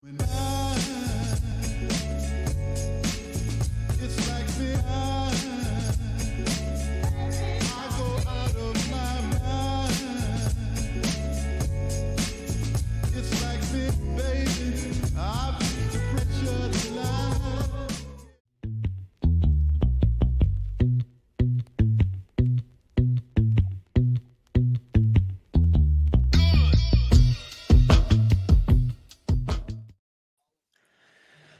It's like me, I go out of my mind. It's like me, baby, I've reached the Pritchard line.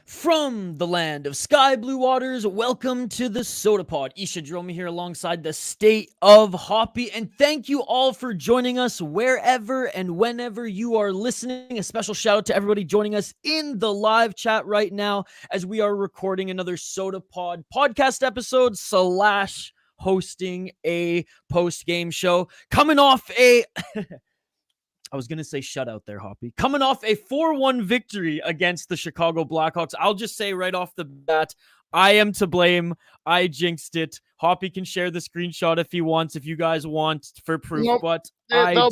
From the land of sky blue waters, welcome to the Sota Pod. Isha Dromi here alongside the state of hoppy, and thank you all for joining us wherever and whenever you are listening. A special shout out to everybody joining us in the live chat right now as we are recording another Sota Pod podcast episode / hosting a post-game show. Coming off a... I was going to say shutout there, Hoppy. Coming off a 4-1 victory against the Chicago Blackhawks. I'll just say right off the bat, I am to blame. I jinxed it. Hoppy can share the screenshot if he wants, if you guys want for proof. Nope. But They'll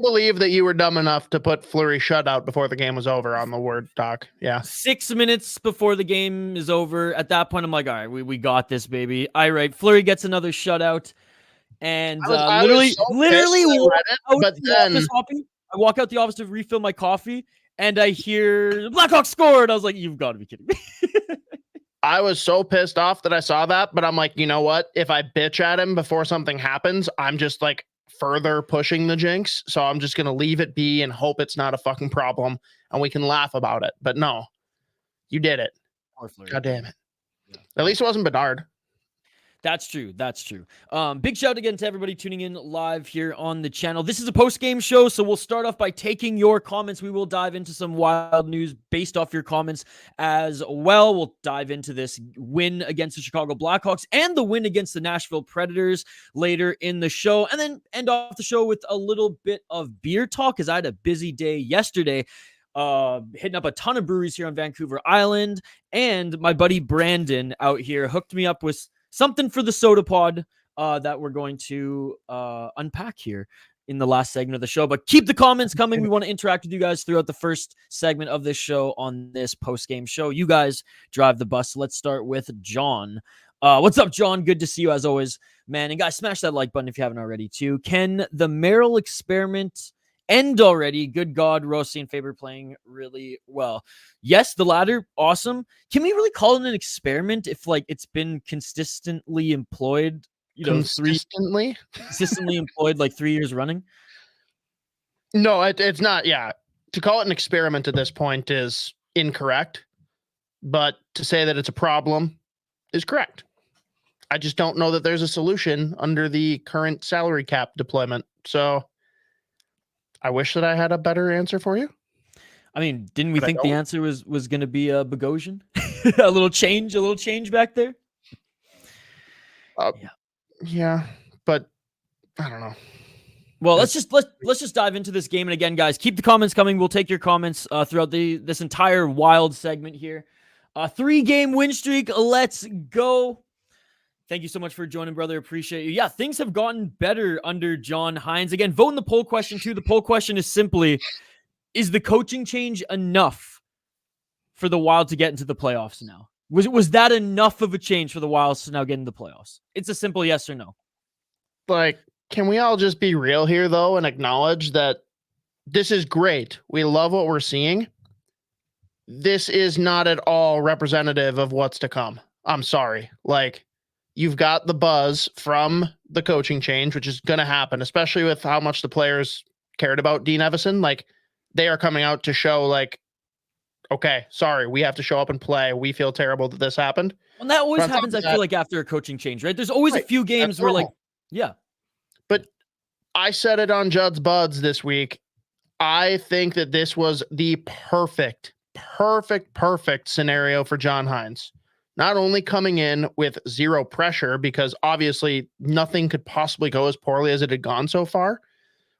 believe that you were dumb enough to put Fleury shutout before the game was over on the word doc. Yeah. 6 minutes before the game is over. At that point, I'm like, all right, we got this, baby. I write. Fleury gets another shutout. And I walk out the office to refill my coffee, and I hear Blackhawks scored. I was like, you've got to be kidding me. I was so pissed off that I saw that, but I'm like, you know what? If I bitch at him before something happens, I'm just like further pushing the jinx. So I'm just going to leave it be and hope it's not a fucking problem and we can laugh about it. But no, you did it. God damn it. Yeah. At least it wasn't Bedard. That's true. That's true. Big shout out again to everybody tuning in live here on the channel. This is a post-game show, so we'll start off by taking your comments. We will dive into some wild news based off your comments as well. We'll dive into this win against the Chicago Blackhawks and the win against the Nashville Predators later in the show, and then end off the show with a little bit of beer talk, because I had a busy day yesterday. Hitting up a ton of breweries here on Vancouver Island, and my buddy Brandon out here hooked me up with something for the Sota Pod that we're going to unpack here in the last segment of the show. But keep the comments coming. We want to interact with you guys throughout the first segment of this show on this post-game show. You guys drive the bus. Let's start with John. What's up, John? Good to see you as always, man. And guys, smash that like button if you haven't already too. Can the Merrill experiment end already? Good God, Rossi and Faber playing really well. Yes, the latter, awesome. Can we really call it an experiment if like it's been consistently employed? You know, consistently employed like 3 years running. No, it's not. Yeah, to call it an experiment at this point is incorrect, but to say that it's a problem is correct. I just don't know that there's a solution under the current salary cap deployment. So I wish that I had a better answer for you. I mean, didn't we think the answer was going to be a Bogosian? a little change back there. Yeah, but I don't know. Well, let's just dive into this game. And again, guys, keep the comments coming. We'll take your comments throughout this entire wild segment here. 3-game win streak. Let's go. Thank you so much for joining, brother. Appreciate you. Yeah, things have gotten better under John Hynes. Again, vote in the poll question too. The poll question is simply, is the coaching change enough for the Wild to get into the playoffs now? Was that enough of a change for the Wilds to now get into the playoffs? It's a simple yes or no. Like, can we all just be real here, though, and acknowledge that this is great? We love what we're seeing. This is not at all representative of what's to come. I'm sorry. Like, you've got the buzz from the coaching change, which is going to happen, especially with how much the players cared about Dean Evison. Like, they are coming out to show, like, okay, sorry, we have to show up and play. We feel terrible that this happened. And that always happens, I feel like, after a coaching change, right? There's always a few games where, like, yeah. But I said it on Judd'z Budz this week. I think that this was the perfect scenario for John Hynes. Not only coming in with zero pressure, because obviously nothing could possibly go as poorly as it had gone so far.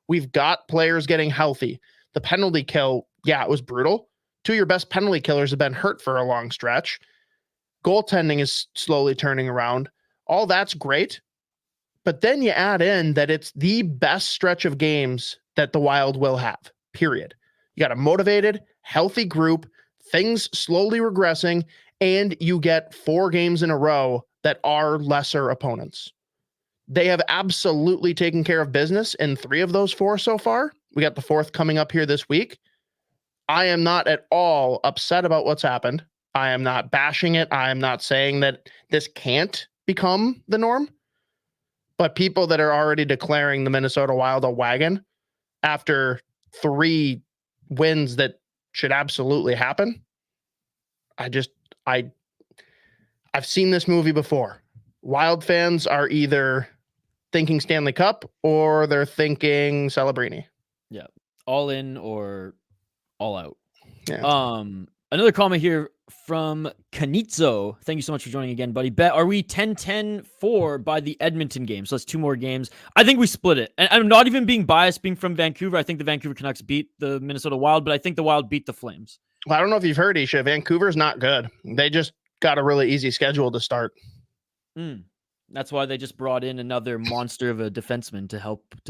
We've got players getting healthy. The penalty kill, yeah, it was brutal. 2 of your best penalty killers have been hurt for a long stretch. Goaltending is slowly turning around. All that's great. But then you add in that it's the best stretch of games that the Wild will have, period. You got a motivated, healthy group things slowly regressing, and you get 4 games in a row that are lesser opponents. They have absolutely taken care of business in 3 of those 4 so far. We got the 4th coming up here this week. I am not at all upset about what's happened. I am not bashing it. I am not saying that this can't become the norm. But people that are already declaring the Minnesota Wild a wagon after 3 wins that should absolutely happen, I've seen this movie before. Wild fans are either thinking Stanley Cup or they're thinking Celebrini. Yeah. All in or all out. Yeah. Another comment here from Canizzo. Thank you so much for joining again, buddy. Bet, are we 10-10-4 by the Edmonton game? So that's 2 more games. I think we split it. And I'm not even being biased being from Vancouver. I think the Vancouver Canucks beat the Minnesota Wild, but I think the Wild beat the Flames. Well, I don't know if you've heard, Isha. Vancouver's not good. They just got a really easy schedule to start. That's why they just brought in another monster of a defenseman to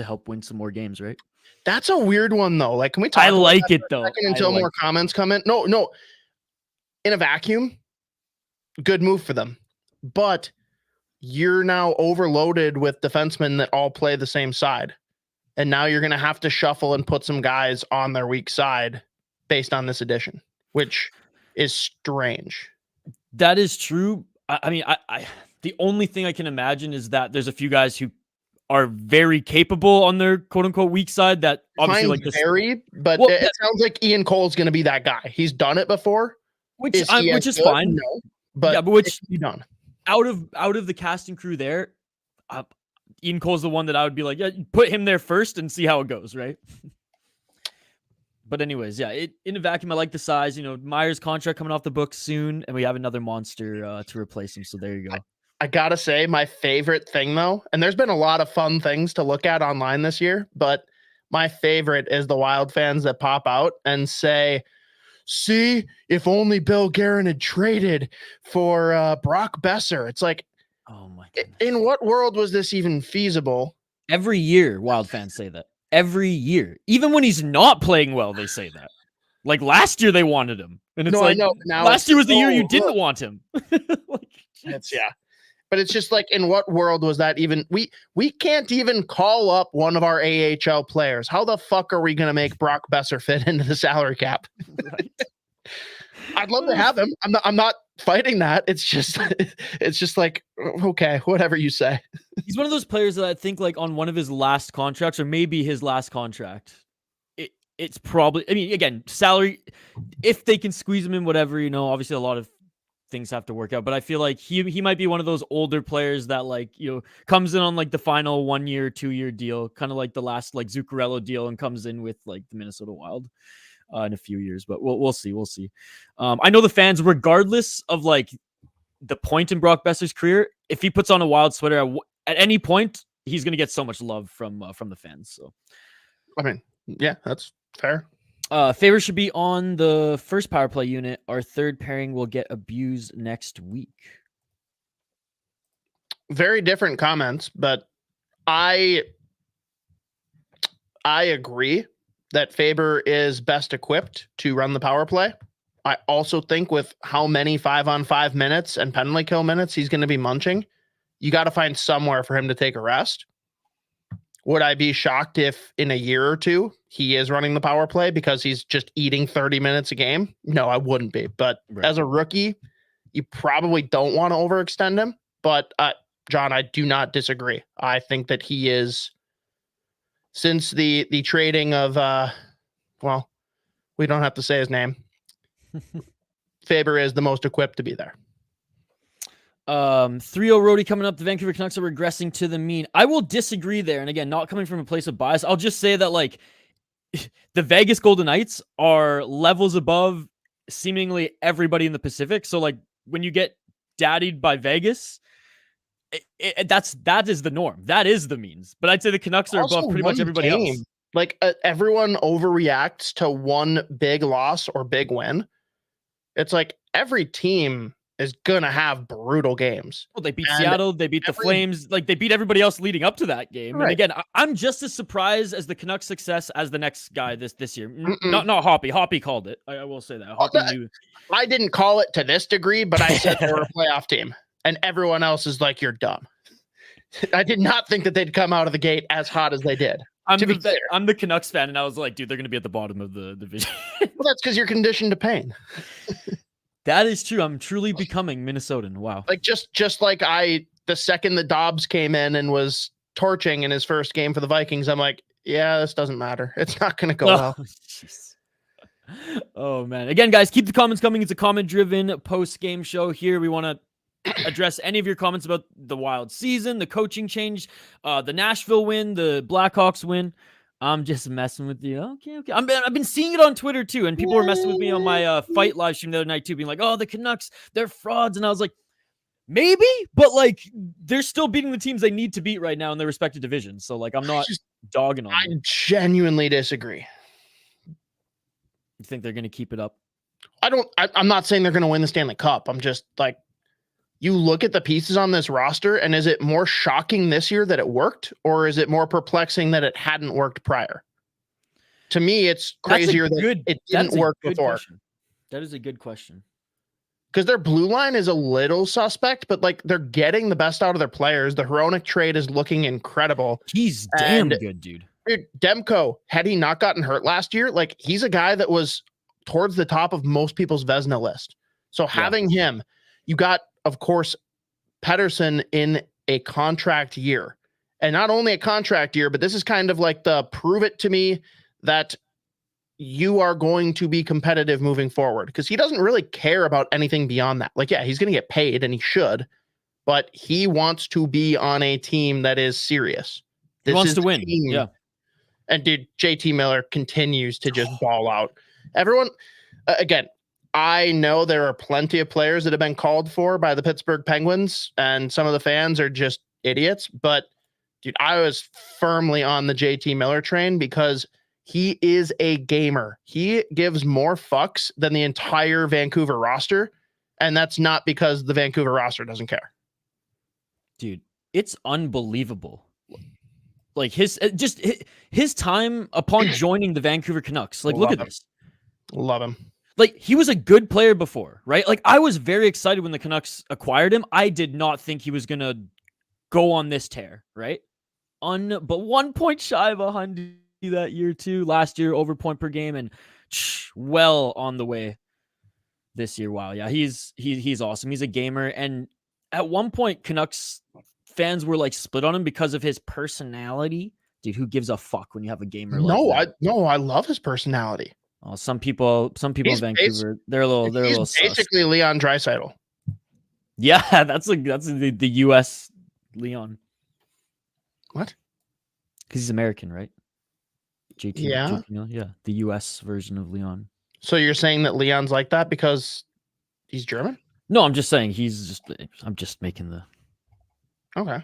help win some more games, right? That's a weird one, though. Like, can we talk? I like it though. Until more comments come in. No. In a vacuum, good move for them. But you're now overloaded with defensemen that all play the same side, and now you're going to have to shuffle and put some guys on their weak side based on this addition, which is strange. That is true. I mean, the only thing I can imagine is that there's a few guys who are very capable on their quote unquote weak side that obviously like this. But it sounds like Ian Cole's going to be that guy. He's done it before, which is fine. No, but which be done out of the casting crew there. Ian Cole's the one that I would be like, yeah, put him there first and see how it goes, right? But anyways, yeah, in a vacuum, I like the size. You know, Meyer's contract coming off the books soon, and we have another monster to replace him. So there you go. I gotta say, my favorite thing though, and there's been a lot of fun things to look at online this year, but my favorite is the Wild fans that pop out and say, see, if only Bill Guerin had traded for Brock Besser. It's like, oh my goodness. In what world was this even feasible? Every year, Wild fans say that. Every year. Even when he's not playing well, they say that. Like last year, they wanted him. And it's like, last year was the year you didn't want him. But it's just like, in what world was that even? We can't even call up one of our AHL players. How the fuck are we going to make Brock Besser fit into the salary cap? Right. I'd love to have him. I'm not fighting that. It's just like, okay, whatever you say. He's one of those players that I think like on one of his last contracts or maybe his last contract, it's probably, I mean, again, salary, if they can squeeze him in, whatever, you know, obviously a lot of things have to work out, but I feel like he might be one of those older players that like, you know, comes in on like the final 1 year, 2 year deal, kind of like the last like Zuccarello deal, and comes in with like the Minnesota Wild in a few years, but we'll see. I know the fans, regardless of like the point in Brock Besser's career, if he puts on a Wild sweater at any point, he's going to get so much love from the fans. So, I mean, yeah, that's fair. Favor should be on the first power play unit. Our third pairing will get abused next week. Very different comments, but I agree that Faber is best equipped to run the power play. I also think with how many 5-on-5 minutes and penalty kill minutes he's going to be munching, you got to find somewhere for him to take a rest. Would I be shocked if in a year or two he is running the power play because he's just eating 30 minutes a game? No, I wouldn't be. But as a rookie, you probably don't want to overextend him. But John, I do not disagree. I think that he is, since the trading of, well, we don't have to say his name. Faber is the most equipped to be there. 3-0 roadie coming up. The Vancouver Canucks are regressing to the mean. I will disagree there. And again, not coming from a place of bias. I'll just say that like the Vegas Golden Knights are levels above seemingly everybody in the Pacific. So like when you get daddied by Vegas, that is the norm. That is the means. But I'd say the Canucks are above pretty much everybody else. Like everyone overreacts to one big loss or big win. It's like every team is going to have brutal games. Well, they beat And Seattle. They beat the Flames. Like, they beat everybody else leading up to that game. Right. And again, I'm just as surprised as the Canucks' success as the next guy this year. Mm-mm. Not Hoppy. Hoppy called it. I will say that. Hoppy knew. I didn't call it to this degree, but I said they were a playoff team. And everyone else is like, you're dumb. I did not think that they'd come out of the gate as hot as they did. I'm the Canucks fan, and I was like, dude, they're going to be at the bottom of the division. Well, that's because you're conditioned to pain. That is true. I'm truly becoming Minnesotan. Wow. Like just like the second that Dobbs came in and was torching in his first game for the Vikings, I'm like, yeah, this doesn't matter. It's not going to go well. Geez. Oh man. Again, guys, keep the comments coming. It's a comment-driven post-game show here. We want to address any of your comments about the Wild season, the coaching change, the Nashville win, the Blackhawks win. I'm just messing with you. Okay. I've been seeing it on Twitter too, and people were messing with me on my fight live stream the other night too, being like, "Oh, the Canucks, they're frauds," and I was like, maybe, but like they're still beating the teams they need to beat right now in their respective divisions. So like, I'm not dogging on them. I genuinely disagree. You think they're going to keep it up? I'm not saying they're going to win the Stanley Cup. I'm just like, you look at the pieces on this roster, and is it more shocking this year that it worked, or is it more perplexing that it hadn't worked prior? To me, it's crazier that it didn't work before. Question. That is a good question. Because their blue line is a little suspect, but like they're getting the best out of their players. The Hronek trade is looking incredible. He's damn good, dude. Dude, Demko, had he not gotten hurt last year, like he's a guy that was towards the top of most people's Vezina list. So having him, you got, of course, Pettersson in a contract year. And not only a contract year, but this is kind of like the prove it to me that you are going to be competitive moving forward, because he doesn't really care about anything beyond that. Like, yeah, he's going to get paid and he should, but he wants to be on a team that is serious. He wants to win. Team. Yeah. And dude, JT Miller continues to just ball out. Everyone, again, I know there are plenty of players that have been called for by the Pittsburgh Penguins, and some of the fans are just idiots. But dude, I was firmly on the JT Miller train because he is a gamer. He gives more fucks than the entire Vancouver roster. And that's not because the Vancouver roster doesn't care. Dude, it's unbelievable. Like his time upon joining the Vancouver Canucks. Like, look at this. Love him. Like, he was a good player before, right? Like, I was very excited when the Canucks acquired him. I did not think he was going to go on this tear, right? But 1 point shy of 100 that year too. Last year, over point per game, and well on the way this year. Wow. Yeah, he's awesome. He's a gamer. And at one point, Canucks fans were like split on him because of his personality. Dude, who gives a fuck when you have a gamer? I love his personality. Oh, some people in Vancouver, they're a little basically sus. Leon Draisaitl. Yeah, that's the US Leon. What? Because he's American, right? JT. Yeah. Yeah, the US version of Leon. So you're saying that Leon's like that because he's German? No, I'm just saying I'm just making the. Okay.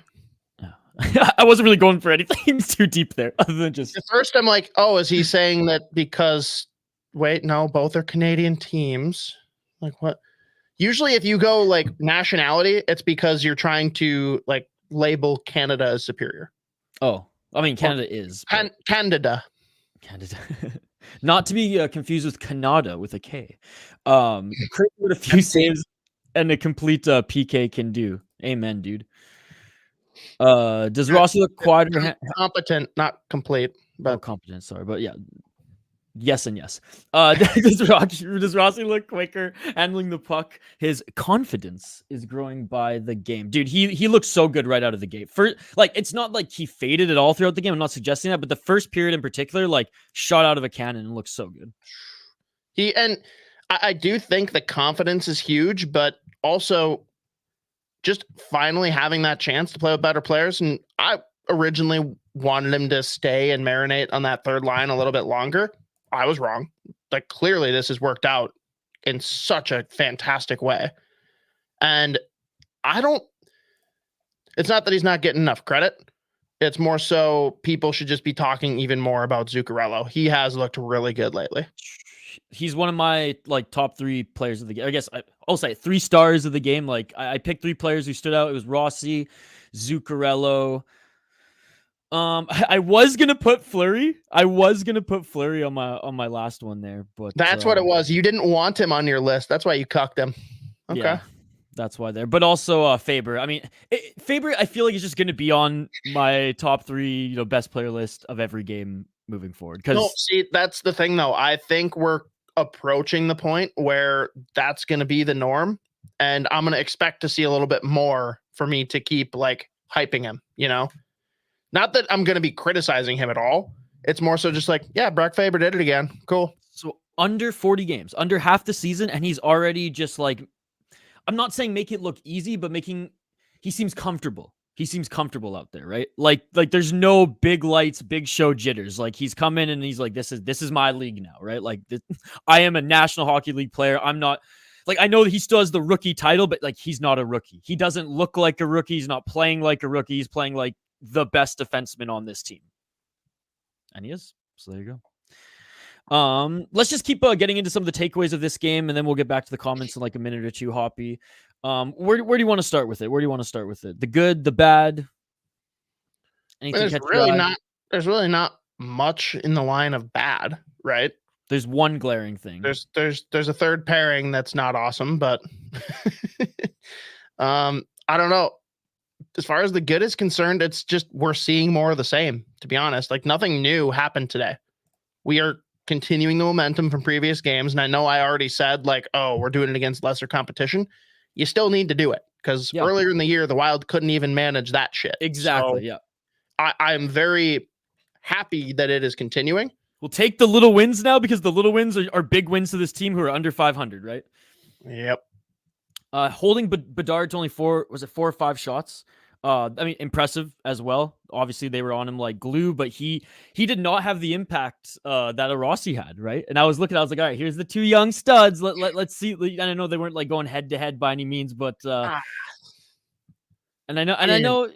Yeah. I wasn't really going for anything too deep there, other than just. At first, I'm like, oh, is he saying that because? Wait, no, both are Canadian teams. Like what? Usually, if you go like nationality, it's because you're trying to like label Canada as superior. Oh, I mean, Canada is Canada. Not to be confused with Canada with a K. What a few saves and a complete PK can do. Amen, dude. Does Rossi look quieter? Competent, not complete. But competent, sorry. But yeah. Yes and yes. Does Rossi look quicker handling the puck? His confidence is growing by the game. Dude, he looks so good right out of the gate. It's not like he faded at all throughout the game. I'm not suggesting that, but the first period in particular, like shot out of a cannon and looks so good. I do think the confidence is huge, but also just finally having that chance to play with better players. And I originally wanted him to stay and marinate on that third line a little bit longer. I was wrong. Like, clearly this has worked out in such a fantastic way. And it's not that he's not getting enough credit. It's more so people should just be talking even more about Zuccarello. He has looked really good lately. he's one of my like top 3 players of the game. I guess I'll say 3 stars of the game. Like I picked 3 players who stood out. It was Rossi, Zuccarello. I was gonna put Fleury. On my last one there, but That's what it was. You didn't want him on your list. That's why you cucked him. Okay. Yeah, that's why there. But also Faber. I mean, Faber, I feel like is just gonna be on my top 3, best player list of every game moving forward. No, see, that's the thing though. I think we're approaching the point where that's gonna be the norm, and I'm gonna expect to see a little bit more for me to keep like hyping him. Not that I'm going to be criticizing him at all. It's more so just like, yeah, Brock Faber did it again. Cool. So under 40 games, under half the season, and he's already just like, I'm not saying make it look easy, but he seems comfortable. He seems comfortable out there, right? Like there's no big lights, big show jitters. Like he's come in and he's like, this is my league now, right? Like I am a National Hockey League player. I'm not like, I know that he still has the rookie title, but like he's not a rookie. He doesn't look like a rookie. He's not playing like a rookie. He's playing like the best defenseman on this team, and he is. So there you go. Let's just keep getting into some of the takeaways of this game, and then we'll get back to the comments in like a minute or two. Hoppy, where do you want to start with it? The good, the bad. Anything? There's really not much in the line of bad, right? There's one glaring thing. There's a third pairing that's not awesome, but I don't know. As far as the good is concerned, it's just we're seeing more of the same, to be honest. Like nothing new happened today. We are continuing the momentum from previous games. And I know I already said like, oh, we're doing it against lesser competition. You still need to do it because earlier in the year, the Wild couldn't even manage that shit. Exactly. So yeah. I'm very happy that it is continuing. We'll take the little wins now because the little wins are big wins to this team who are under 500, right? Yep. Holding Bedard to only 4 or 5 shots. I mean, impressive as well. Obviously, they were on him like glue, but he did not have the impact that a Rossi had, right? And I was like, all right, here's the 2 young studs. Let's see. And I know they weren't like going head to head by any means, but and I know,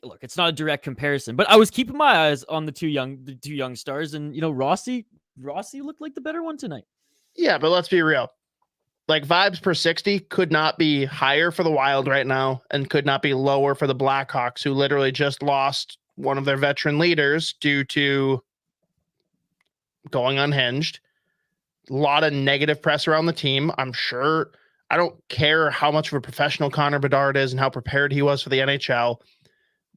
look, it's not a direct comparison, but I was keeping my eyes on the two young stars, and Rossi looked like the better one tonight. Yeah, but let's be real. Like vibes per 60 could not be higher for the Wild right now and could not be lower for the Blackhawks, who literally just lost one of their veteran leaders due to going unhinged. A lot of negative press around the team. I'm sure. I don't care how much of a professional Connor Bedard is and how prepared he was for the NHL.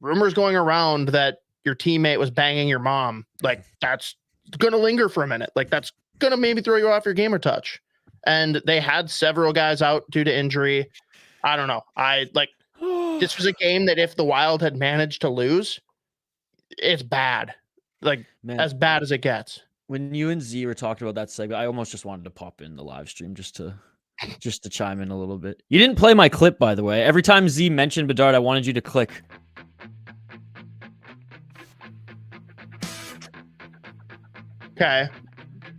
Rumors going around that your teammate was banging your mom. Like that's going to linger for a minute. Like that's going to maybe throw you off your game or touch. And they had several guys out due to injury. I don't know. This was a game that if the Wild had managed to lose, it's bad. Like, man, as bad as it gets. When you and Z were talking about that segment, I almost just wanted to pop in the live stream just to chime in a little bit. You didn't play my clip, by the way. Every time Z mentioned Bedard, I wanted you to click. Okay.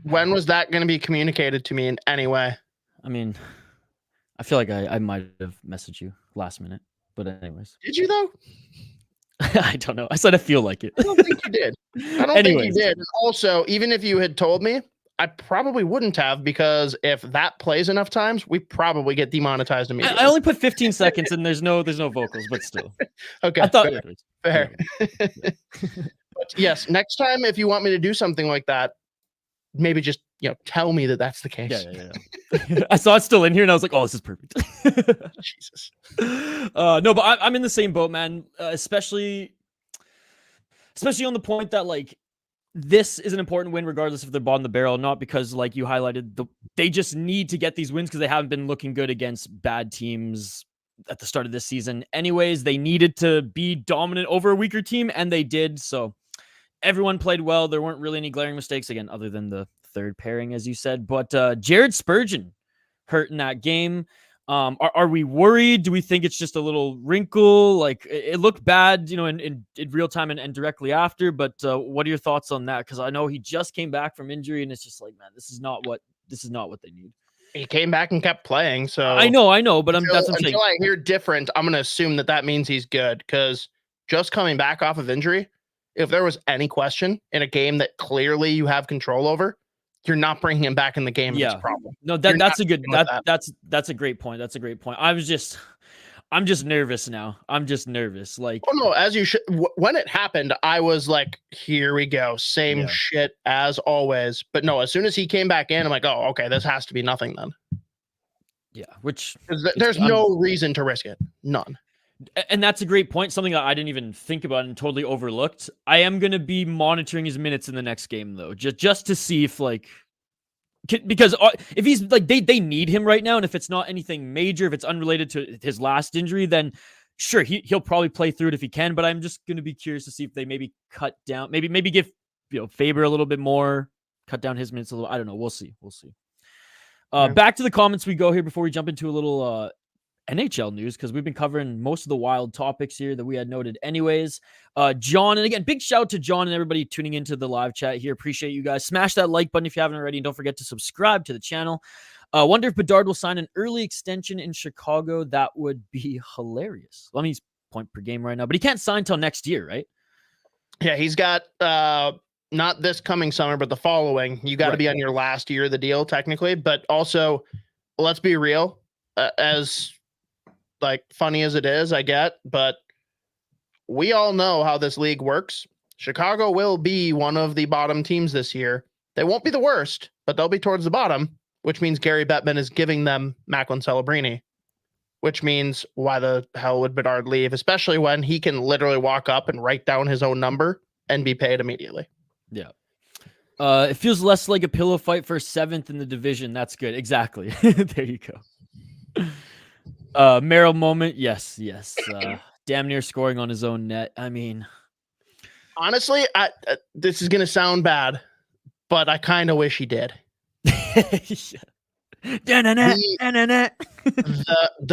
When was that going to be communicated to me in any way? I mean, I feel like I might have messaged you last minute, but anyways. Did you though? I don't know. I said I feel like it. I don't think you did. I don't think you did. And also, even if you had told me, I probably wouldn't have, because if that plays enough times, we probably get demonetized immediately. I only put 15 seconds and there's no vocals, but still. Okay. I thought fair. But yes, next time if you want me to do something like that, maybe just tell me that that's the case. Yeah. I saw it still in here and I was like, oh, this is perfect. Jesus. No, but I'm in the same boat, man. Especially on the point that like this is an important win regardless if they're bottom of the barrel, not because like you highlighted they just need to get these wins because they haven't been looking good against bad teams at the start of this season. Anyways, they needed to be dominant over a weaker team and they did. So everyone played well. There weren't really any glaring mistakes, again, other than the third pairing, as you said. But Jared Spurgeon hurt in that game. Are we worried? Do we think it's just a little wrinkle? Like it looked bad, in real time and directly after. But what are your thoughts on that? Because I know he just came back from injury, and it's just like, man, this is not what they need. He came back and kept playing. So I know, but that's what I'm saying. Until I hear different, I'm going to assume that means he's good, because just coming back off of injury, if there was any question in a game that clearly you have control over, you're not bringing him back in the game. Yeah. It's a problem. No, You're that's not a good dealing with that. that's a great point. That's a great point. I'm just nervous now. I'm just nervous. Like, Oh no, as you should. When it happened, I was like, "Here we go, same Yeah. shit as always." But no, as soon as he came back in, I'm like, "Oh, okay, this has to be nothing then." yeah, which 'Cause there's no reason to risk it, none. and that's a great point. Something that I didn't even think about and totally overlooked. I am going to be monitoring his minutes in the next game though, just to see if like because if he's like they need him right now, and if it's not anything major, if it's unrelated to his last injury, then sure he'll probably play through it if he can. But I'm just going to be curious to see if they maybe cut down, maybe give Faber a little bit more, cut down his minutes a little. I don't know. We'll see. Back to the comments we go here before we jump into a little NHL news, because we've been covering most of the Wild topics here that we had noted anyways. John, and again, big shout out to John and everybody tuning into the live chat here. Appreciate you guys. Smash that like button if you haven't already, and don't forget to subscribe to the channel. Wonder if Bedard will sign an early extension in Chicago. That would be hilarious. Well, I mean, he's point per game right now, but he can't sign till next year, right? Yeah, he's got not this coming summer, but the following. You got to be on your last year of the deal, technically. But also, let's be real. As like funny as it is, I get, but we all know how this league works. Chicago will be one of the bottom teams this year. They won't be the worst, but they'll be towards the bottom, which means Gary Bettman is giving them Macklin Celebrini, which means why the hell would Bedard leave, especially when he can literally walk up and write down his own number and be paid immediately. Yeah. It feels less like a pillow fight for 7th in the division. That's good. Exactly. There you go. Merrill moment. Yes. Damn near scoring on his own net. I mean, honestly, this is going to sound bad, but I kind of wish he did. The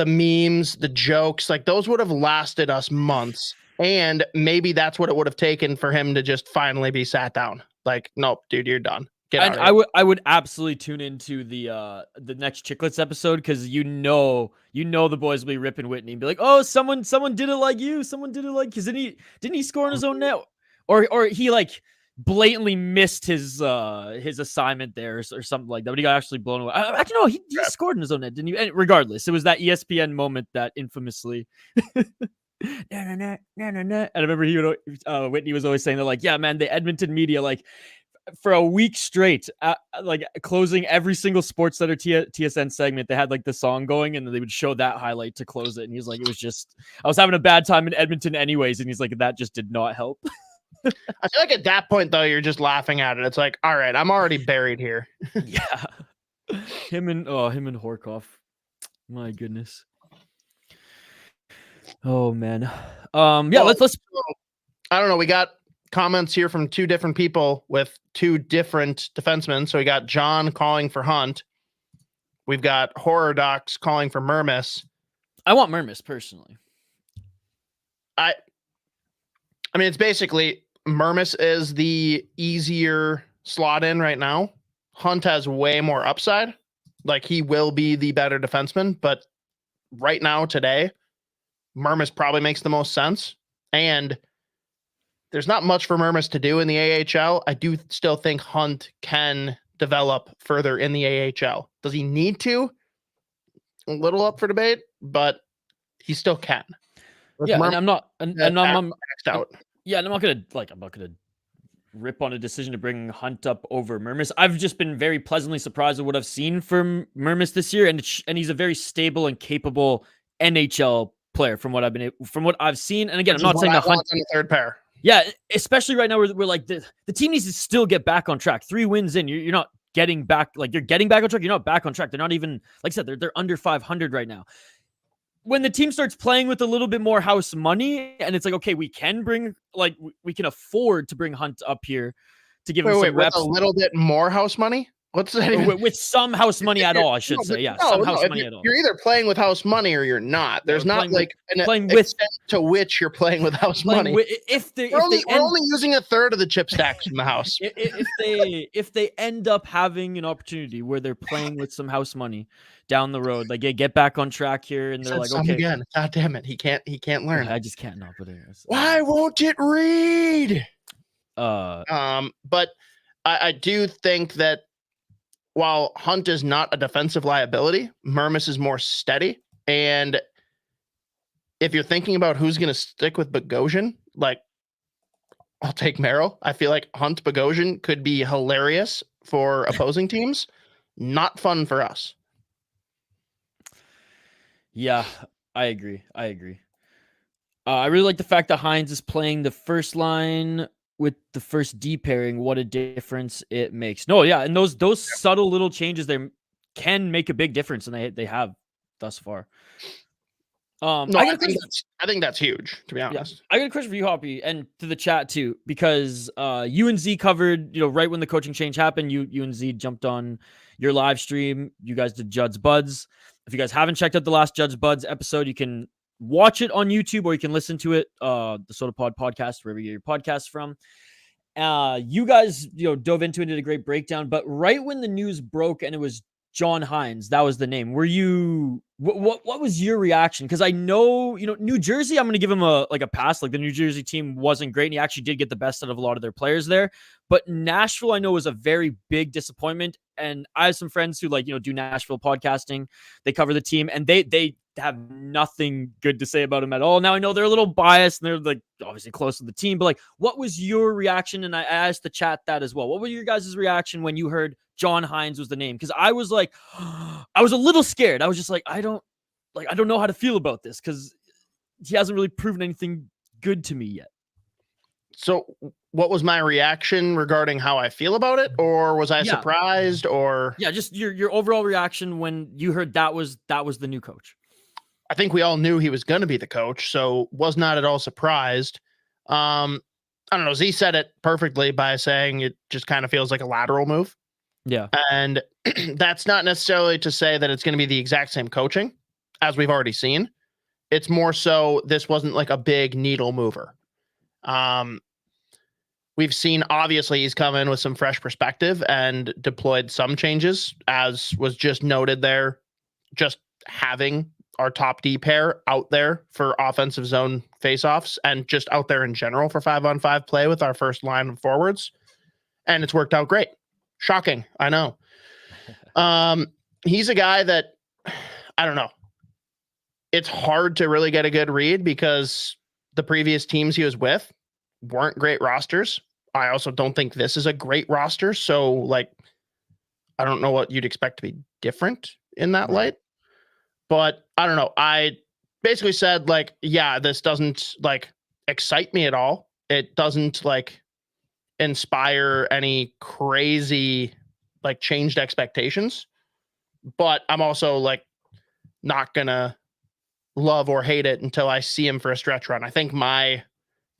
memes, the jokes, like those would have lasted us months. And maybe that's what it would have taken for him to just finally be sat down. Like, nope, dude, you're done. And I would absolutely tune into the next Chicklets episode, because the boys will be ripping Whitney and be like, oh, someone did it like you, because didn't he score on his own net, or he like blatantly missed his assignment there or something like that, but he got actually blown away. Actually, no, he scored in his own net, didn't he? And regardless, it was that ESPN moment that infamously. And I remember Whitney was always saying that, like, yeah, man, the Edmonton media, like, for a week straight, like closing every single Sports Center TSN segment, they had like the song going, and then they would show that highlight to close it. And he's like, it was just, I was having a bad time in Edmonton anyways. And he's like, that just did not help. I feel like at that point, though, you're just laughing at it. It's like, all right, I'm already buried here. Yeah. Him and Horkoff. My goodness. Oh man. Yeah, let's I don't know. We got comments here from two different people with two different defensemen. So we got John calling for Hunt. We've got Horror Docs calling for Mermis. I want Mermis personally. I mean, it's basically Mermis is the easier slot in right now. Hunt has way more upside. Like, he will be the better defenseman, but right now, today, Mermis probably makes the most sense. And there's not much for Mermis to do in the AHL. I do still think Hunt can develop further in the AHL. Does he need to? A little up for debate, but he still can. Yeah, and I'm not maxed out. Yeah, and I'm not gonna rip on a decision to bring Hunt up over Mermis. I've just been very pleasantly surprised with what I've seen from Mermis this year, and he's a very stable and capable NHL player from what I've seen. And again, I'm not saying that Hunt on the third pair. Yeah, especially right now, we're like the team needs to still get back on track. 3 wins in, you're not getting back. Like, you're getting back on track. You're not back on track. They're not even, like I said, they're under 500 right now. When the team starts playing with a little bit more house money, and it's like, okay, we can afford to bring Hunt up here to give him some reps. With a little bit more house money? What's that even? With some house money at all, I should say. Yeah, some house money at all. You're either playing with house money or you're not. There's not like an with extent to which you're playing with house money. We're only using a third of the chip stacks in the house. If they end up having an opportunity where they're playing with some house money down the road, like, get back on track here, and they're like, okay, again, God damn it, he can't learn. I just can't not put it. Why won't it read? But I do think that while Hunt is not a defensive liability, Mermis is more steady. And if you're thinking about who's going to stick with Bogosian, like, I'll take Merrill. I feel like Hunt Bogosian could be hilarious for opposing teams. Not fun for us. Yeah, I agree. I really like the fact that Hines is playing the first line with the first D pairing. What a difference it makes. No, yeah, and those subtle little changes there can make a big difference, and they have thus far. No, I think that's huge, to be honest. I got a question for you, Hoppy, and to the chat too, because you and Z covered, right when the coaching change happened, you and Z jumped on your live stream. You guys did Judd'z Budz. If you guys haven't checked out the last Judd'z Budz episode, you can watch it on YouTube or you can listen to it, the Sota Pod podcast, wherever you get your podcasts from. You guys, dove into it, did a great breakdown, but right when the news broke and it was John Hines, that was the name. Were you what was your reaction? Because I know, New Jersey, I'm going to give him a pass. Like, the New Jersey team wasn't great, and he actually did get the best out of a lot of their players there. But Nashville, I know, was a very big disappointment. And I have some friends who do Nashville podcasting. They cover the team, and they have nothing good to say about him at all. Now, I know they're a little biased and they're obviously close to the team, but what was your reaction? And I asked the chat that as well. What was your guys' reaction when you heard John Hines was the name? Because I was I was a little scared. I was just I don't know how to feel about this, because he hasn't really proven anything good to me yet. So what was my reaction regarding how I feel about it? Or was I surprised? Or just your overall reaction when you heard that was the new coach. I think we all knew he was going to be the coach, so was not at all surprised. I don't know. Z said it perfectly by saying it just kind of feels like a lateral move. Yeah. And that's not necessarily to say that it's going to be the exact same coaching as we've already seen. It's more so this wasn't like a big needle mover. We've seen, obviously, he's come in with some fresh perspective and deployed some changes, as was just noted there. Just having our top D pair out there for offensive zone faceoffs and just out there in general for 5-on-5 play with our first line of forwards. And it's worked out great. Shocking. I know. He's a guy that, I don't know. It's hard to really get a good read because the previous teams he was with weren't great rosters. I also don't think this is a great roster. So I don't know what you'd expect to be different in that light. But I don't know. I basically said this doesn't excite me at all. It doesn't inspire any crazy changed expectations. But I'm also not gonna love or hate it until I see him for a stretch run. I think my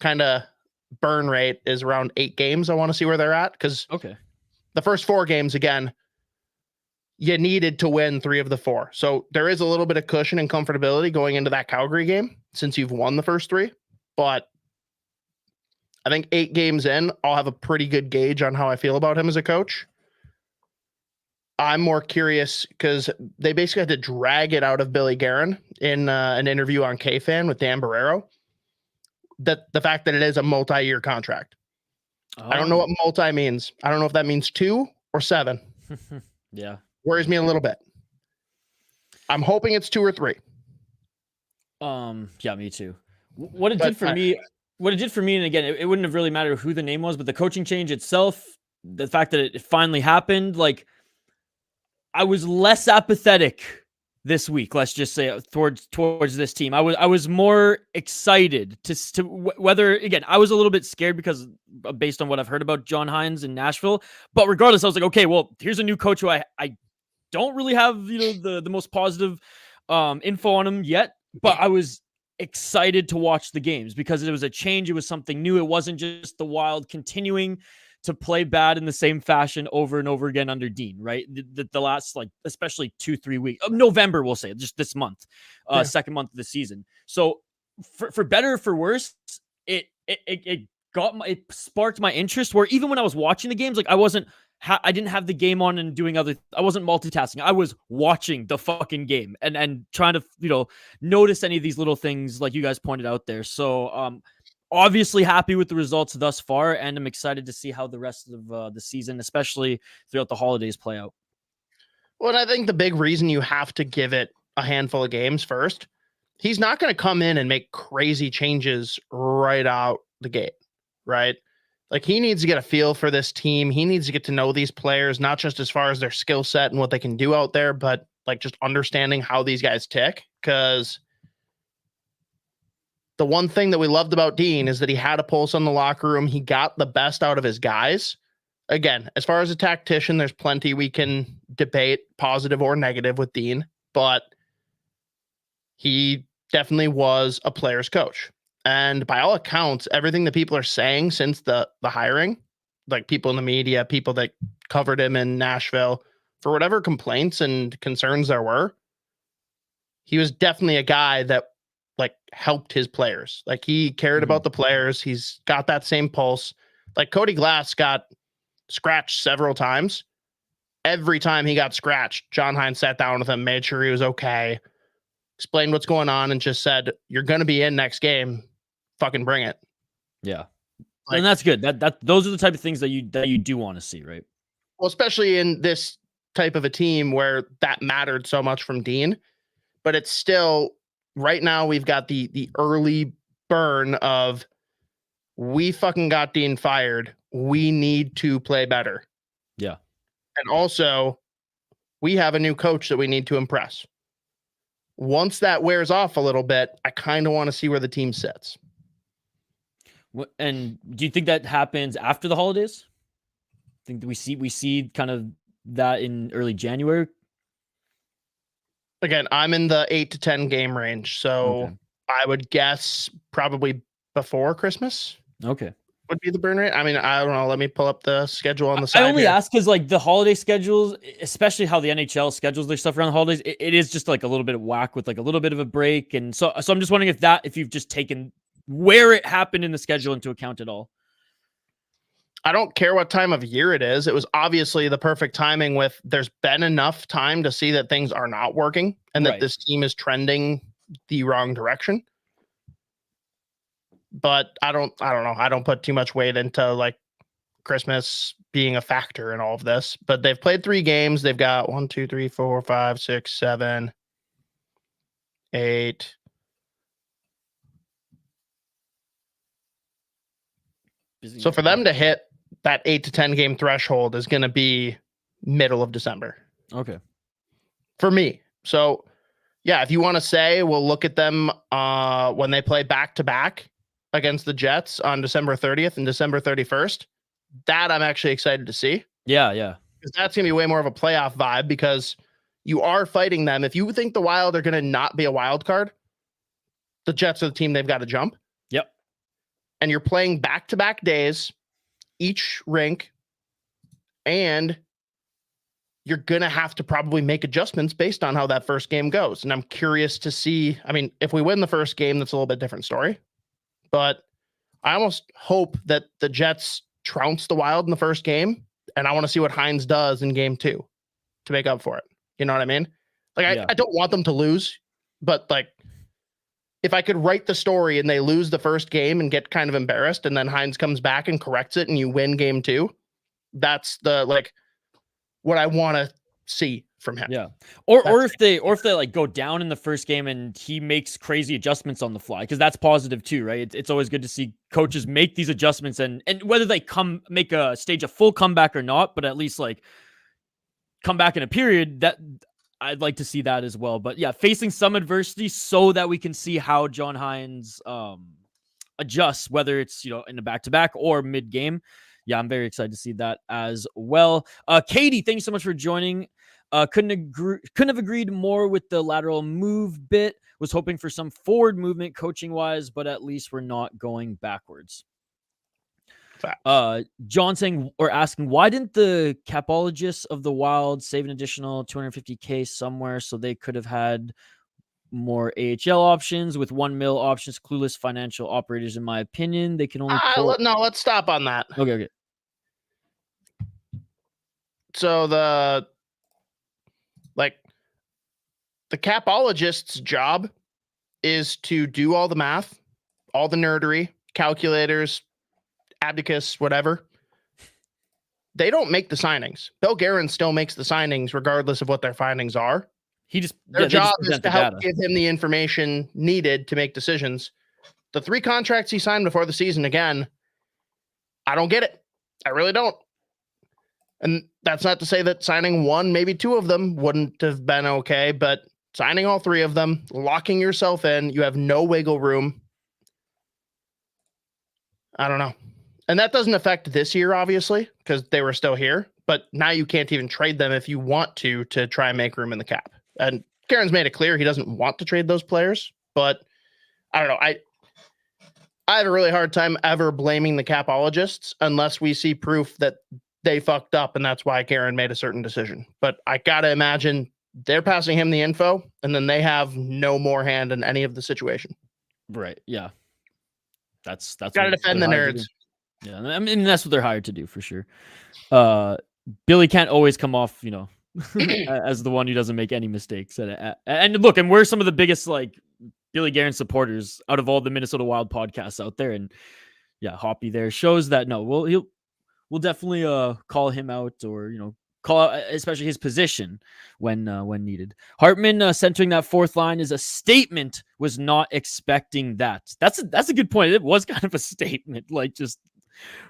kind of burn rate is around 8 games. I want to see where they're at, because the first 4 games, again, you needed to win 3 of the 4. So there is a little bit of cushion and comfortability going into that Calgary game since you've won the first 3. But I think 8 games in, I'll have a pretty good gauge on how I feel about him as a coach. I'm more curious because they basically had to drag it out of Billy Guerin in an interview on K-Fan with Dan Barrero, that the fact that it is a multi-year contract. I don't know what multi means. I don't know if that means 2 or 7. Yeah. Worries me a little bit. I'm hoping it's 2 or 3. Yeah, me too. What it did for me, and again, it wouldn't have really mattered who the name was, but the coaching change itself, the fact that it finally happened, I was less apathetic this week, let's just say, towards this team. I was more excited to whether, again, I was a little bit scared because based on what I've heard about John Hines in Nashville, but regardless, I was okay, well, here's a new coach who I don't really have, the most positive info on him yet, but I was excited to watch the games because it was a change. It was something new. It wasn't just the Wild continuing to play bad in the same fashion over and over again under Dean, right? The last, especially 2-3 weeks of November, we'll say, just this month, second month of the season. So for better or for worse, it sparked my interest, where even when I was watching the games, I didn't have the game on and doing I wasn't multitasking. I was watching the fucking game and trying to, notice any of these little things like you guys pointed out there. So, obviously happy with the results thus far, and I'm excited to see how the rest of the season, especially throughout the holidays, play out. Well, I think the big reason you have to give it a handful of games first, he's not going to come in and make crazy changes right out the gate, right? Like he needs to get a feel for this team. He needs to get to know these players, not just as far as their skill set and what they can do out there, but like just understanding how these guys tick. Because the one thing that we loved about Dean is that he had a pulse on the locker room. He got the best out of his guys. Again, as far as a tactician, there's plenty we can debate, positive or negative with Dean, but he definitely was a player's coach. And by all accounts, everything that people are saying since the hiring, like people in the media, people that covered him in Nashville, for whatever complaints and concerns there were, he was definitely a guy that like helped his players. Like he cared about the players. He's got that same pulse. Like Cody Glass got scratched several times. Every time he got scratched, John Hines sat down with him, made sure he was okay, explained what's going on, and just said, "You're going to be in next game. Fucking bring it." Yeah. Like, and that's good. Those are the type of things that you do want to see, right? Well, especially in this type of a team where that mattered so much from Dean, but it's still right now we've got the early burn of we fucking got Dean fired. We need to play better. Yeah. And also we have a new coach that we need to impress. Once that wears off a little bit, I kind of want to see where the team sits. And do you think that happens after the holidays? I think we see kind of that in early January. Again, I'm in the 8 to 10 game range, so Okay. I would guess probably before Christmas. Okay. Would be the burn rate. I mean, I don't know. Let me pull up the schedule on the side. I only here. ask because like the holiday schedules, especially how the NHL schedules their stuff around the holidays, it is just like a little bit of whack with like a little bit of a break. And so I'm just wondering if you've just taken where it happened in the schedule into account at all. I don't care what time of year it is. It was obviously the perfect timing with there's been enough time to see that things are not working and that this team is trending the wrong direction. But I don't know. I don't put too much weight into like Christmas being a factor in all of this, but they've played 3 games. They've got 1, 2, 3, 4, 5, 6, 7, 8. So for them to hit that 8 to 10 game threshold is going to be middle of December. Okay. For me. So yeah, if you want to say, we'll look at them when they play back to back against the Jets on December 30th and December 31st. That I'm actually excited to see. Yeah. Because that's going to be way more of a playoff vibe because you are fighting them. If you think the Wild are going to not be a wild card, the Jets are the team they've got to jump. Yep. And you're playing back-to-back days, each rink, and you're going to have to probably make adjustments based on how that first game goes. And I'm curious to see, I mean, if we win the first game, that's a little bit different story. But I almost hope that the Jets trounce the Wild in the first game, and I want to see what Hines does in game 2 to make up for it. You know what I mean? Like, I don't want them to lose, but like, if I could write the story and they lose the first game and get kind of embarrassed, and then Hines comes back and corrects it and you win game 2, that's the like what I want to see from him. Yeah. Or if they like go down in the first game and he makes crazy adjustments on the fly, because that's positive too, right? It's always good to see coaches make these adjustments and whether they make a full comeback or not, but at least like come back in a period, that I'd like to see that as well. But yeah, facing some adversity so that we can see how John Hines adjusts, whether it's, in a back-to-back or mid-game. Yeah, I'm very excited to see that as well. Katie, thank you so much for joining. Couldn't have agreed more with the lateral move bit. Was hoping for some forward movement coaching-wise, but at least we're not going backwards. John asking, why didn't the capologists of the Wild save an additional $250K somewhere so they could have had more AHL options with $1 million options? Clueless financial operators, in my opinion. They can only no, let's stop on that. Okay. So the capologist's job is to do all the math, all the nerdery, calculators, abacus, whatever. they don't make the signings. Bill Guerin still makes the signings regardless of what their findings are. Their job is to help give him the information needed to make decisions. The 3 contracts he signed before the season, again, I don't get it. I really don't. And that's not to say that signing 1, maybe 2 of them wouldn't have been okay, but signing all 3 of them, locking yourself in, you have no wiggle room. I don't know. And that doesn't affect this year, obviously, because they were still here. But now you can't even trade them if you want to try and make room in the cap. And Karen's made it clear he doesn't want to trade those players. But I don't know. I have a really hard time ever blaming the capologists unless we see proof that they fucked up and that's why Karen made a certain decision. But I got to imagine they're passing him the info and then they have no more hand in any of the situation. Right. Yeah. That's got to defend the nerds. Yeah. I mean, that's what they're hired to do for sure. Billy can't always come off, as the one who doesn't make any mistakes. And look, and we're some of the biggest, like, Billy Guerin supporters out of all the Minnesota Wild podcasts out there. And yeah, Hoppy there shows that we'll definitely call him out or, call out especially his position when needed. Hartman centering that 4th line is a statement. Was not expecting that. That's a good point. It was kind of a statement. Like, just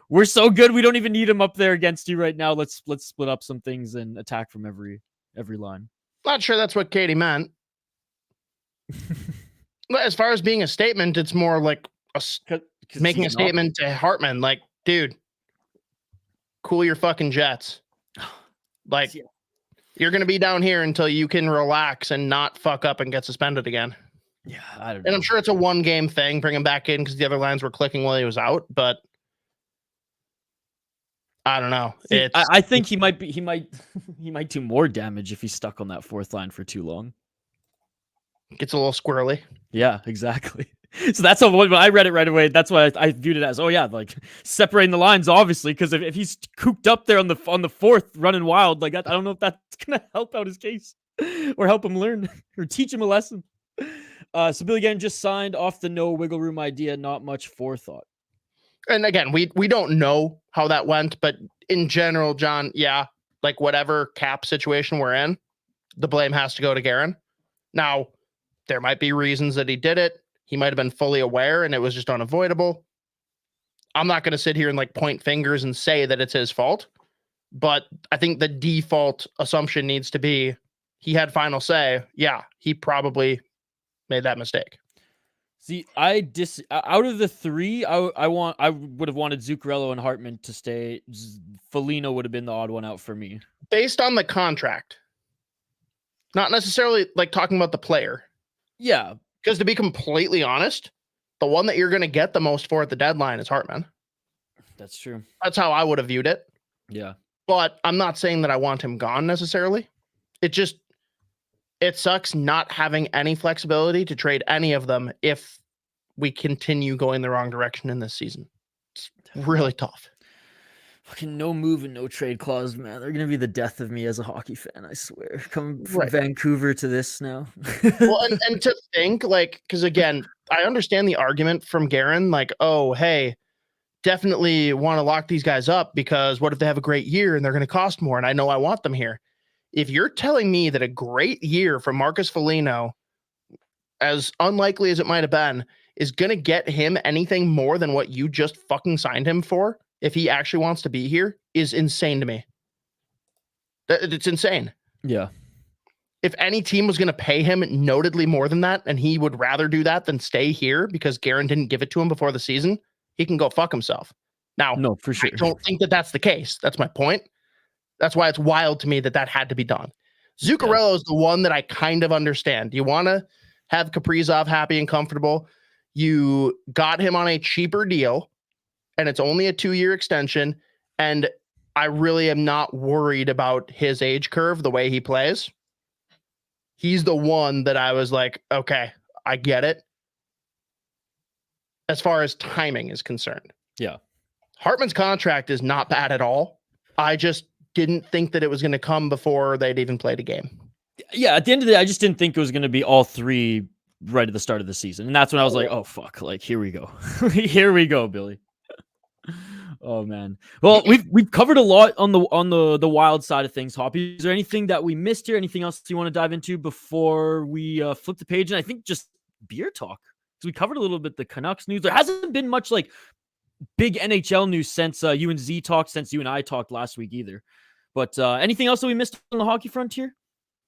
we're so good we don't even need him up there against you right now. Let's split up some things and attack from every line. Not sure that's what Katie meant. As far as being a statement, it's more like making a statement to Hartman, like, dude, cool your fucking jets. Like, you're going to be down here until you can relax and not fuck up and get suspended again. Yeah, I don't know. And I'm sure it's a 1-game thing. Bring him back in because the other lines were clicking while he was out. But I don't know. I think he might do more damage if he's stuck on that 4th line for too long. Gets a little squirrely. Yeah, exactly. So that's when I read it right away. That's why I viewed it as, like separating the lines, obviously, because if he's cooped up there on the 4th running wild, like I don't know if that's gonna help out his case or help him learn or teach him a lesson. So Billy Guerin just signed off the no wiggle room idea, not much forethought. And again, we don't know how that went, but in general, John, yeah, like whatever cap situation we're in, the blame has to go to Guerin. Now, there might be reasons that he did it. He might have been fully aware and it was just unavoidable. I'm not going to sit here and like point fingers and say that it's his fault, but I think the default assumption needs to be he had final say. Yeah, he probably made that mistake. See, out of the 3, I would have wanted Zuccarello and Hartman to stay. Foligno would have been the odd one out for me. Based on the contract. Not necessarily like talking about the player. Yeah. Because to be completely honest, the one that you're going to get the most for at the deadline is Hartman. That's true. That's how I would have viewed it. Yeah. But I'm not saying that I want him gone necessarily. It sucks not having any flexibility to trade any of them if we continue going the wrong direction in this season. It's really tough. Fucking no move and no trade clause, man. They're gonna be the death of me as a hockey fan, I swear. Coming from Vancouver to this now. Well, and to think, like, because again, I understand the argument from Guerin, like, oh, hey, definitely want to lock these guys up because what if they have a great year and they're going to cost more? And I know I want them here. If you're telling me that a great year from Marcus Foligno, as unlikely as it might have been, is going to get him anything more than what you just fucking signed him for, if he actually wants to be here, is insane to me. It's insane. Yeah. If any team was going to pay him notedly more than that, and he would rather do that than stay here because Guerin didn't give it to him before the season, he can go fuck himself. Now, no, for sure. I don't think that that's the case. That's my point. That's why it's wild to me that had to be done. Zuccarello is the one that I kind of understand. You want to have Kaprizov happy and comfortable. You got him on a cheaper deal, and it's only a 2-year extension. And I really am not worried about his age curve, the way he plays. He's the one that I was like, okay, I get it. As far as timing is concerned. Yeah. Hartman's contract is not bad at all. I just didn't think that it was going to come before they'd even played a game. Yeah, at the end of the day, I just didn't think it was going to be all 3 right at the start of the season. And that's when I was like, oh, fuck. Like, here we go. Here we go, Billy. Oh man. Well, we've covered a lot on the Wild side of things. Hoppy, is there anything that we missed here? Anything else you want to dive into before we flip the page? And I think just beer talk. So we covered a little bit the Canucks news. There hasn't been much like big NHL news since you and Z talked, since you and I talked last week either. But anything else that we missed on the hockey frontier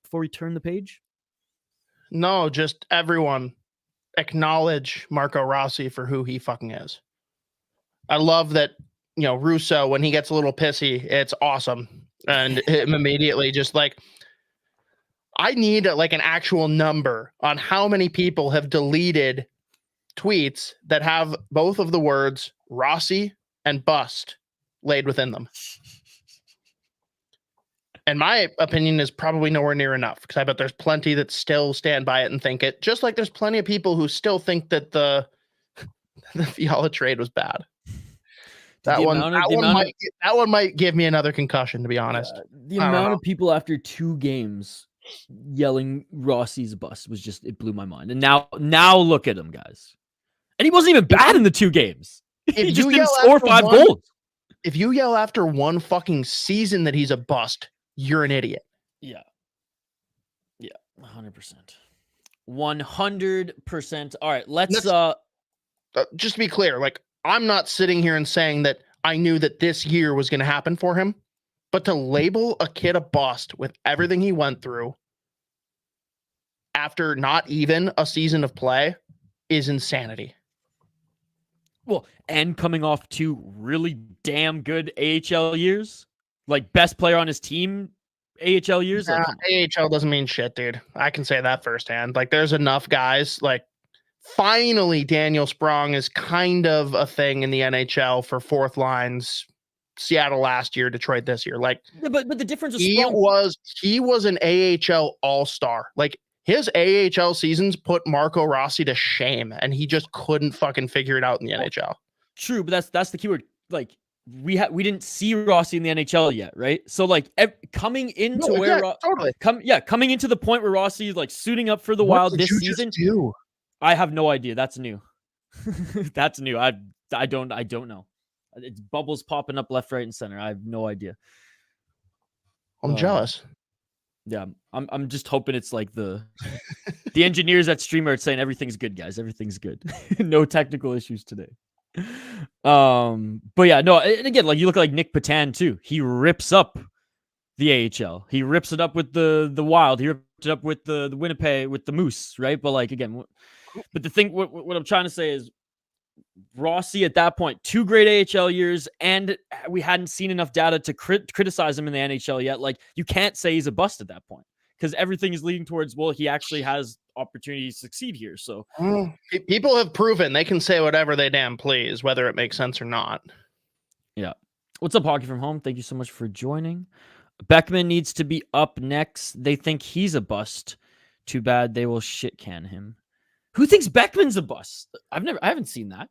before we turn the page? No, just everyone acknowledge Marco Rossi for who he fucking is. I love that, Russo, when he gets a little pissy, it's awesome. And him immediately just like, I need like an actual number on how many people have deleted tweets that have both of the words Rossi and bust laid within them. And my opinion is probably nowhere near enough, because I bet there's plenty that still stand by it and think it, just like there's plenty of people who still think that the Fiala trade was bad. That one might give me another concussion, to be honest. The amount of people after 2 games yelling Rossi's bust was just, it blew my mind. And now look at him, guys. And he wasn't even bad in the 2 games. He just didn't score 5 goals. If you yell after one fucking season that he's a bust, you're an idiot. Yeah. 100%. 100%. All right, let's just to be clear, like, I'm not sitting here and saying that I knew that this year was going to happen for him, but to label a kid a bust with everything he went through after not even a season of play is insanity. Well, and coming off 2 really damn good AHL years, like best player on his team AHL years. Like, AHL doesn't mean shit, dude. I can say that firsthand. Like, there's enough guys. Like, finally, Daniel Sprong is kind of a thing in the NHL for 4th lines. Seattle last year, Detroit this year. Like, but the difference is he was an AHL all-star. Like, his AHL seasons put Marco Rossi to shame, and he just couldn't fucking figure it out in the NHL. True, but that's the keyword. Like, we didn't see Rossi in the NHL yet, right? So like coming into coming into the point where Rossi is like suiting up for the Wild this season. I have no idea. That's new. That's new. I don't know. It's bubbles popping up left, right, and center. I have no idea. I'm jealous. Yeah, I'm just hoping it's like the engineers at Streamer are saying everything's good, guys. Everything's good. No technical issues today. But yeah, no, and again, like you look like Nick Patan too. He rips up the AHL. He rips it up with the Wild. He ripped it up with the Winnipeg, with the Moose, right? But like again, but the thing, what I'm trying to say is Rossi at that point, 2 great AHL years, and we hadn't seen enough data to criticize him in the NHL yet. Like, you can't say he's a bust at that point, because everything is leading towards, well, he actually has opportunity to succeed here. So people have proven they can say whatever they damn please, whether it makes sense or not. Yeah. What's up, Hockey from Home? Thank you so much for joining. Beckman needs to be up next. They think he's a bust. Too bad they will shit can him. Who thinks Beckman's a bust? I haven't seen that.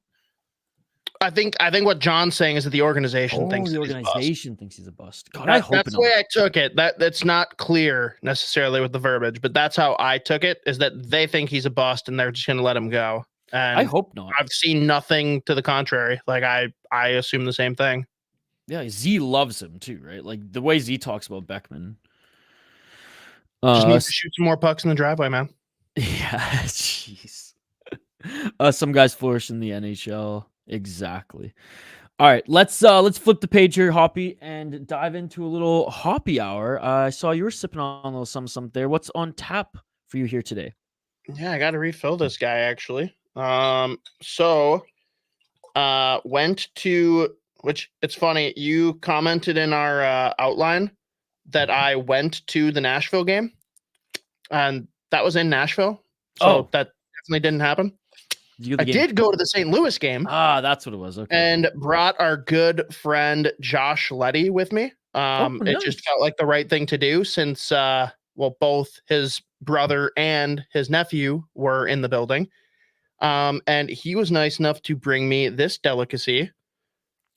I think what John's saying is that the organization thinks the organization thinks he's a bust. God, I hope that's the way I took it. That's not clear necessarily with the verbiage, but that's how I took it, is that they think he's a bust and they're just going to let him go. And I hope not. I've seen nothing to the contrary. Like, I assume the same thing. Yeah, Z loves him too, right? Like the way Z talks about Beckman. Just needs to shoot some more pucks in the driveway, man. Yeah, jeez. Some guys flourish in the NHL. Exactly. All right, let's flip the page here, Hoppy, and dive into a little Hoppy hour. I saw you were sipping on a little something there. What's on tap for you here today? Yeah, I got to refill this guy actually. Went to, which it's funny, you commented in our outline that I went to the Nashville game, and that was in Nashville. So that definitely didn't happen. I did go to the St. Louis game. Ah, that's what it was. Okay. And brought our good friend Josh Letty with me. Nice. It just felt like the right thing to do since, both his brother and his nephew were in the building. And he was nice enough to bring me this delicacy.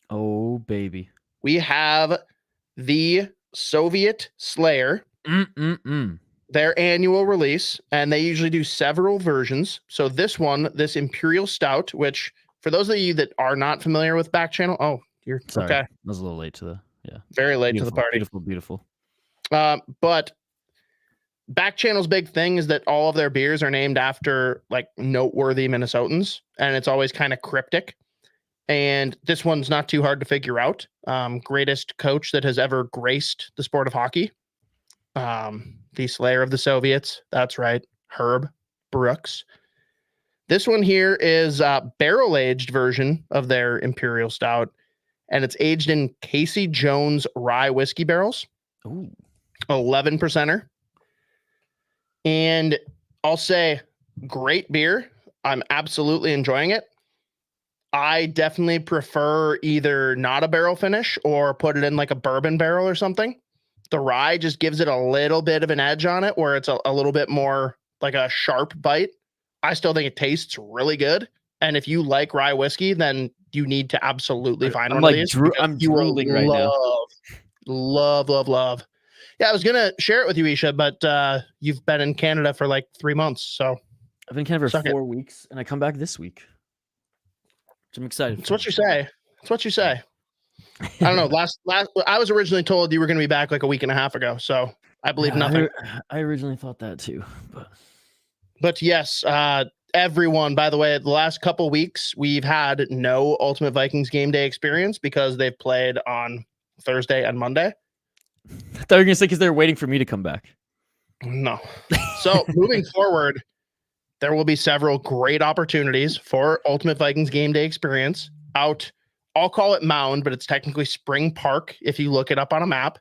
Oh, baby. We have the Soviet Slayer. Their annual release, and they usually do several versions. So this one, this Imperial Stout, which for those of you that are not familiar with Back Channel, You're Sorry, okay. I was a little late to the Very late to the party. Beautiful. But Back Channel's big thing is that all of their beers are named after like noteworthy Minnesotans, and it's always kind of cryptic. And this one's not too hard to figure out. Greatest coach that has ever graced the sport of hockey. The Slayer of the Soviets. That's right. Herb Brooks. This one here is a barrel-aged version of their Imperial Stout, and it's aged in Casey Jones rye whiskey barrels. Ooh. 11%er. And I'll say great beer. I'm absolutely enjoying it. I definitely prefer either not a barrel finish or put it in like a bourbon barrel or something. The rye just gives it a little bit of an edge on it where it's a little bit more like a sharp bite. I still think it tastes really good. And if you like rye whiskey, then you need to absolutely find one of these. I'm drooling right now. Love. Yeah, I was going to share it with you, Isha, but you've been in Canada for like 3 months. So I've been in Canada for 4 weeks, and I come back this week. Which I'm excited. It's what you say. It's what you say. I don't know. Last I was originally told you were going to be back like a week and a half ago. So I believe nothing. I originally thought that too. But yes, everyone, by the way, the last couple weeks, we've had no Ultimate Vikings game day experience because they've played on Thursday and Monday. I thought you were going to say because they're waiting for me to come back. No. So moving forward, there will be several great opportunities for Ultimate Vikings game day experience out. I'll call it Mound, but it's technically Spring Park if you look it up on a map.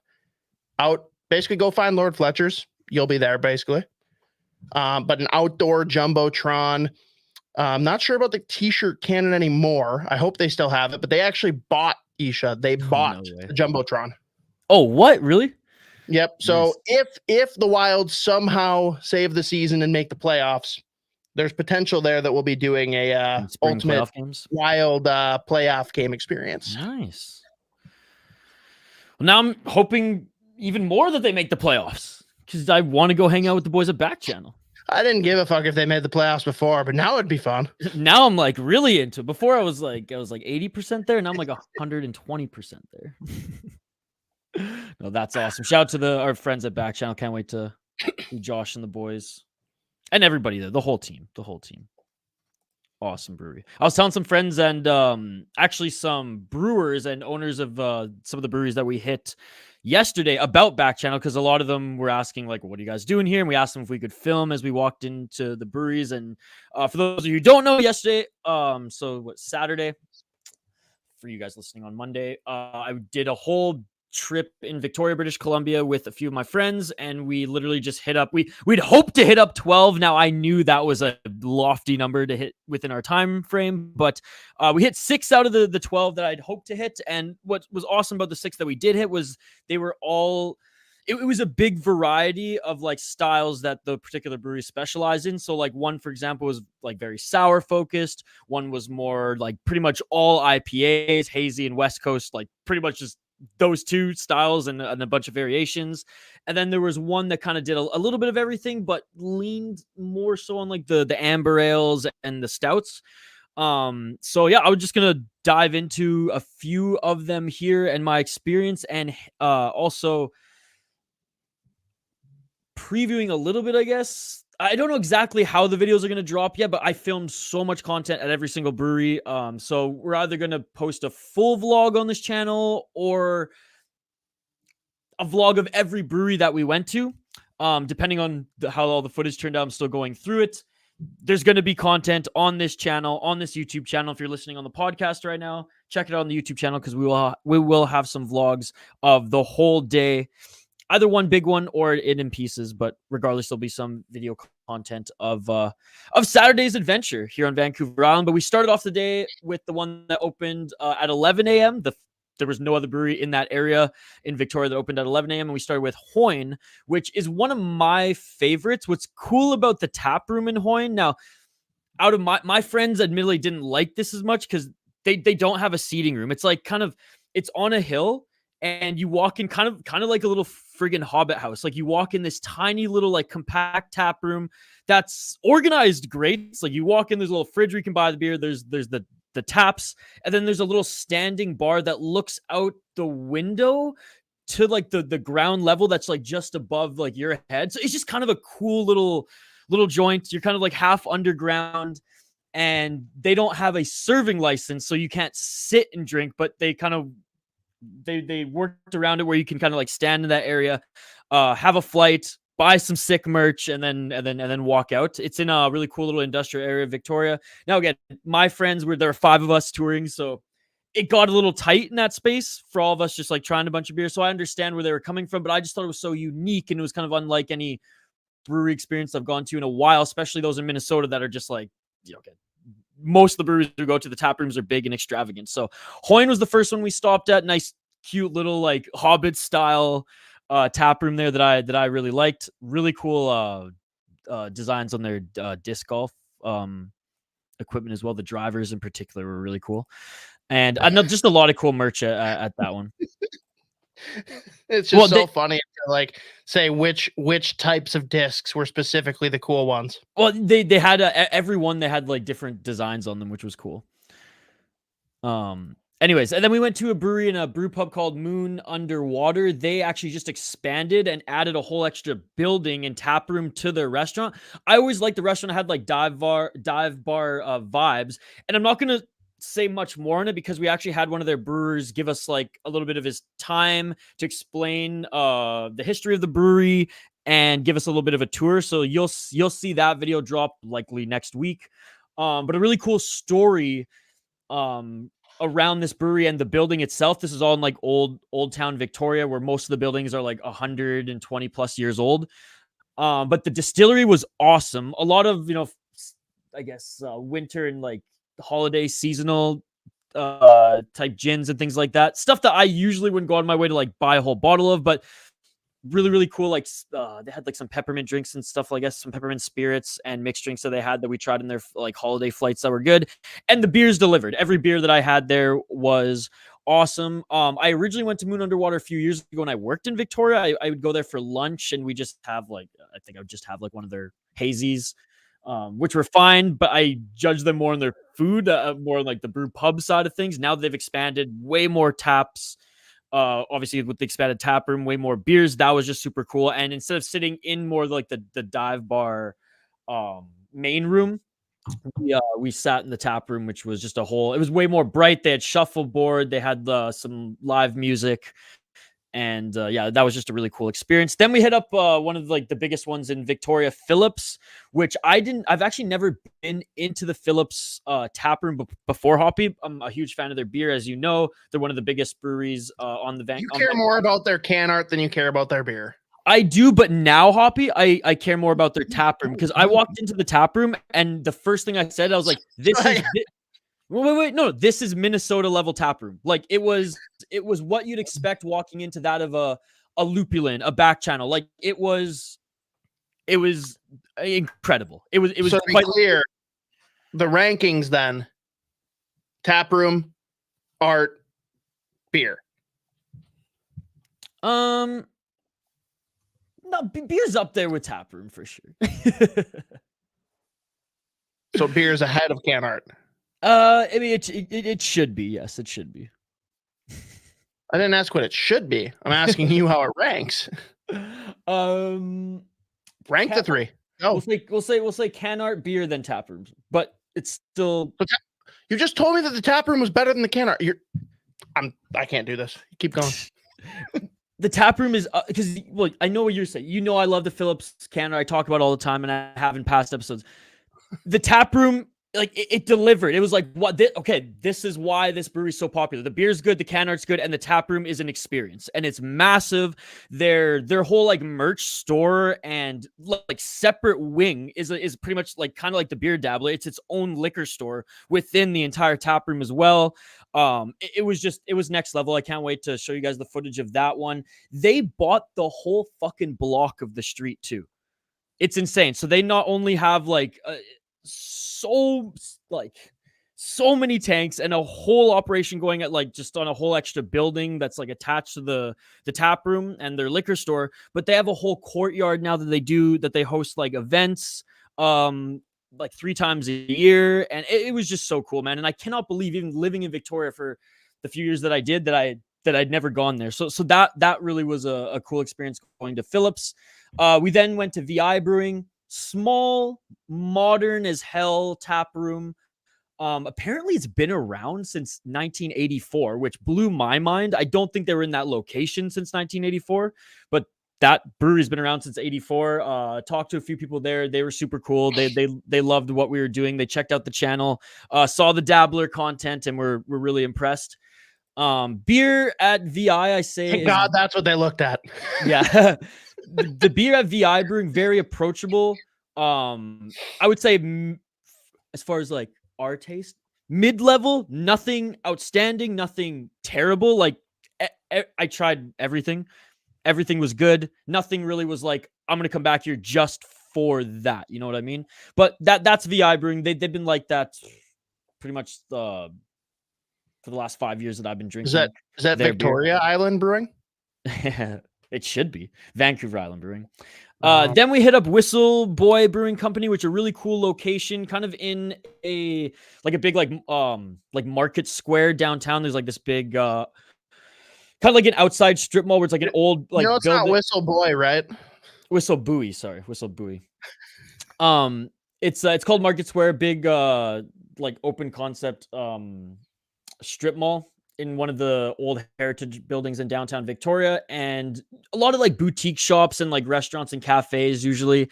Out, basically go find Lord Fletcher's. You'll be there, basically. But an outdoor Jumbotron. I'm not sure about the T-shirt cannon anymore. I hope they still have it, but they actually bought Isha. They bought the Jumbotron. Oh, what? Really? Yep. So if the Wild somehow save the season and make the playoffs, there's potential there that we'll be doing a Ultimate Wild playoff game experience. Nice. Well, now I'm hoping even more that they make the playoffs because I want to go hang out with the boys at Back Channel. I didn't give a fuck if they made the playoffs before, but now it'd be fun. Now I'm like really into it. Before I was like 80% there. Now I'm like 120% there. No, that's awesome. Shout out to our friends at Back Channel. Can't wait to see Josh and the boys. And everybody there, the whole team. Awesome brewery. I was telling some friends and actually some brewers and owners of some of the breweries that we hit yesterday about Back Channel because a lot of them were asking like, what are you guys doing here? And we asked them if we could film as we walked into the breweries. And for those of you who don't know, yesterday, Saturday, for you guys listening on Monday, I did a whole trip in Victoria, British Columbia with a few of my friends, and we literally just hit up we'd hoped to hit up 12. Now I knew that was a lofty number to hit within our time frame, but we hit 6 out of the 12 that I'd hoped to hit. And what was awesome about the 6 that we did hit was they were all it was a big variety of like styles that the particular brewery specialized in. So like one, for example, was like very sour focused. One was more like pretty much all IPAs, hazy and West Coast, like pretty much just those two styles and a bunch of variations. And then there was one that kind of did a little bit of everything, but leaned more so on like the amber ales and the stouts. So yeah, I was just going to dive into a few of them here and my experience, and also previewing a little bit, I guess. I don't know exactly how the videos are going to drop yet, but I filmed so much content at every single brewery. So we're either going to post a full vlog on this channel or a vlog of every brewery that we went to, depending on how all the footage turned out. I'm still going through it. There's going to be content on this channel, on this YouTube channel. If you're listening on the podcast right now, check it out on the YouTube channel because we will have some vlogs of the whole day. Either one big one or it in pieces, but regardless, there'll be some video content of Saturday's adventure here on Vancouver Island. But we started off the day with the one that opened at 11 a.m. There was no other brewery in that area in Victoria that opened at 11 a.m. And we started with Hoyne, which is one of my favorites. What's cool about the tap room in Hoyne, now, out of my friends admittedly didn't like this as much because they don't have a seating room. It's like it's on a hill. And you walk in kind of like a little friggin' Hobbit house. Like you walk in this tiny little like compact tap room that's organized great. It's like you walk in, there's a little fridge where you can buy the beer. There's the the taps, and then there's a little standing bar that looks out the window to like the ground level that's like just above like your head. So it's just kind of a cool little joint. You're kind of like half underground, and they don't have a serving license, so you can't sit and drink, but they kind of they worked around it where you can kind of like stand in that area, have a flight, buy some sick merch, and then walk out. It's in a really cool little industrial area of Victoria. Now again, my friends were there, 5 of us touring, so it got a little tight in that space for all of us just like trying a bunch of beer. So I understand where they were coming from, but I just thought it was so unique, and it was kind of unlike any brewery experience I've gone to in a while, especially those in Minnesota that are just like, okay, most of the breweries who go to the tap rooms are big and extravagant. So Hoyne was the first one we stopped at. Nice, cute little like Hobbit style tap room there that I really liked. Really cool designs on their disc golf equipment as well. The drivers in particular were really cool. And I know just a lot of cool merch at that one. It's just funny to like say which types of discs were specifically the cool ones. Well, they had every one, they had like different designs on them, which was cool. Anyways, and then we went to a brewery and a brew pub called Moon Underwater. They actually just expanded and added a whole extra building and tap room to their restaurant. I always liked the restaurant. It had like dive bar vibes, and I'm not gonna say much more on it because we actually had one of their brewers give us like a little bit of his time to explain the history of the brewery and give us a little bit of a tour. So you'll see that video drop likely next week. But a really cool story around this brewery and the building itself. This is all in like old town Victoria, where most of the buildings are like 120 plus years old. But the distillery was awesome. A lot of, I guess winter and like holiday seasonal type gins and things like that. Stuff that I usually wouldn't go on my way to like buy a whole bottle of, but really, really cool. Like they had like some peppermint drinks and stuff, I guess some peppermint spirits and mixed drinks that they had that we tried in their like holiday flights that were good. And the beers delivered. Every beer that I had there was awesome. I originally went to Moon Underwater a few years ago when I worked in Victoria. I would go there for lunch, and we just have like, I think I would just have like one of their hazies, which were fine, but I judge them more on their food, more like the brew pub side of things. Now they've expanded, way more taps, obviously with the expanded tap room, way more beers. That was just super cool. And instead of sitting in more like the dive bar main room, we sat in the tap room, which was just it was way more bright. They had shuffleboard, they had some live music. And that was just a really cool experience. Then we hit up one of like the biggest ones in Victoria, Phillips, which I've actually never been into the Phillips tap room before, Hoppy. I'm a huge fan of their beer. As you know, they're one of the biggest breweries on the Vancouver. You care more about their can art than you care about their beer. I do, but now, Hoppy, I care more about their tap room, because I walked into the tap room and the first thing I said, I was like, this is... Wait, no, this is Minnesota level tap room. Like it was what you'd expect walking into that of a Lupulin, a back channel. Like it was incredible. It was so quite clear. The rankings then: tap room, art, beer. No, beer's up there with tap room for sure. So beer's ahead of can art. I mean, it should be. Yes, it should be. I didn't ask what it should be. I'm asking you how it ranks. Rank the three. Oh, we'll say can art, beer, then tap rooms, but it's still. You just told me that the tap room was better than the can art. I can't do this. Keep going. The tap room is because I know what you're saying. You know, I love the Phillips can art. I talk about it all the time, and I have in past episodes. The tap room. Like it delivered. It was like, this is why this brewery is so popular. The beer's good, the can art's good, and the tap room is an experience. And it's massive. Their whole like merch store and like separate wing is pretty much like kind of like the Beer Dabbler. It's its own liquor store within the entire tap room as well. It was next level. I can't wait to show you guys the footage of that one. They bought the whole fucking block of the street too. It's insane. So they not only have like so many tanks and a whole operation going at like just on a whole extra building that's like attached to the tap room and their liquor store, but they have a whole courtyard now that they host like events. like 3 times a year, and it was just so cool, man. And I cannot believe, even living in Victoria for the few years that I did, that I'd never gone there. So that really was a cool experience going to Phillips. We then went to VI Brewing, small, modern as hell tap room. Apparently it's been around since 1984, which blew my mind. I don't think they were in that location since 1984, but that brewery's been around since 84. Talked to a few people there. They were super cool. They loved what we were doing. They checked out the channel, saw the Dabbler content, and were really impressed. Beer at VI, I say, Thank God that's what they looked at. Yeah. The beer at VI Brewing, very approachable. I would say, as far as like our taste, mid-level, nothing outstanding, nothing terrible. Like I tried everything. Everything was good. Nothing really was like, I'm going to come back here just for that. You know what I mean? But that's VI Brewing. They've been like that pretty much for the last 5 years that I've been drinking. Is that Victoria Island Brewing? It should be Vancouver Island Brewing. Then we hit up Whistle Boy Brewing Company, which is a really cool location, kind of in a big like market square downtown. There's like this big kind of like an outside strip mall where it's like an old like. It's not Whistle Boy, right? Whistle Buoy, sorry, Whistle Buoy. It's called Market Square, big like open concept strip mall in one of the old heritage buildings in downtown Victoria, and a lot of like boutique shops and like restaurants and cafes usually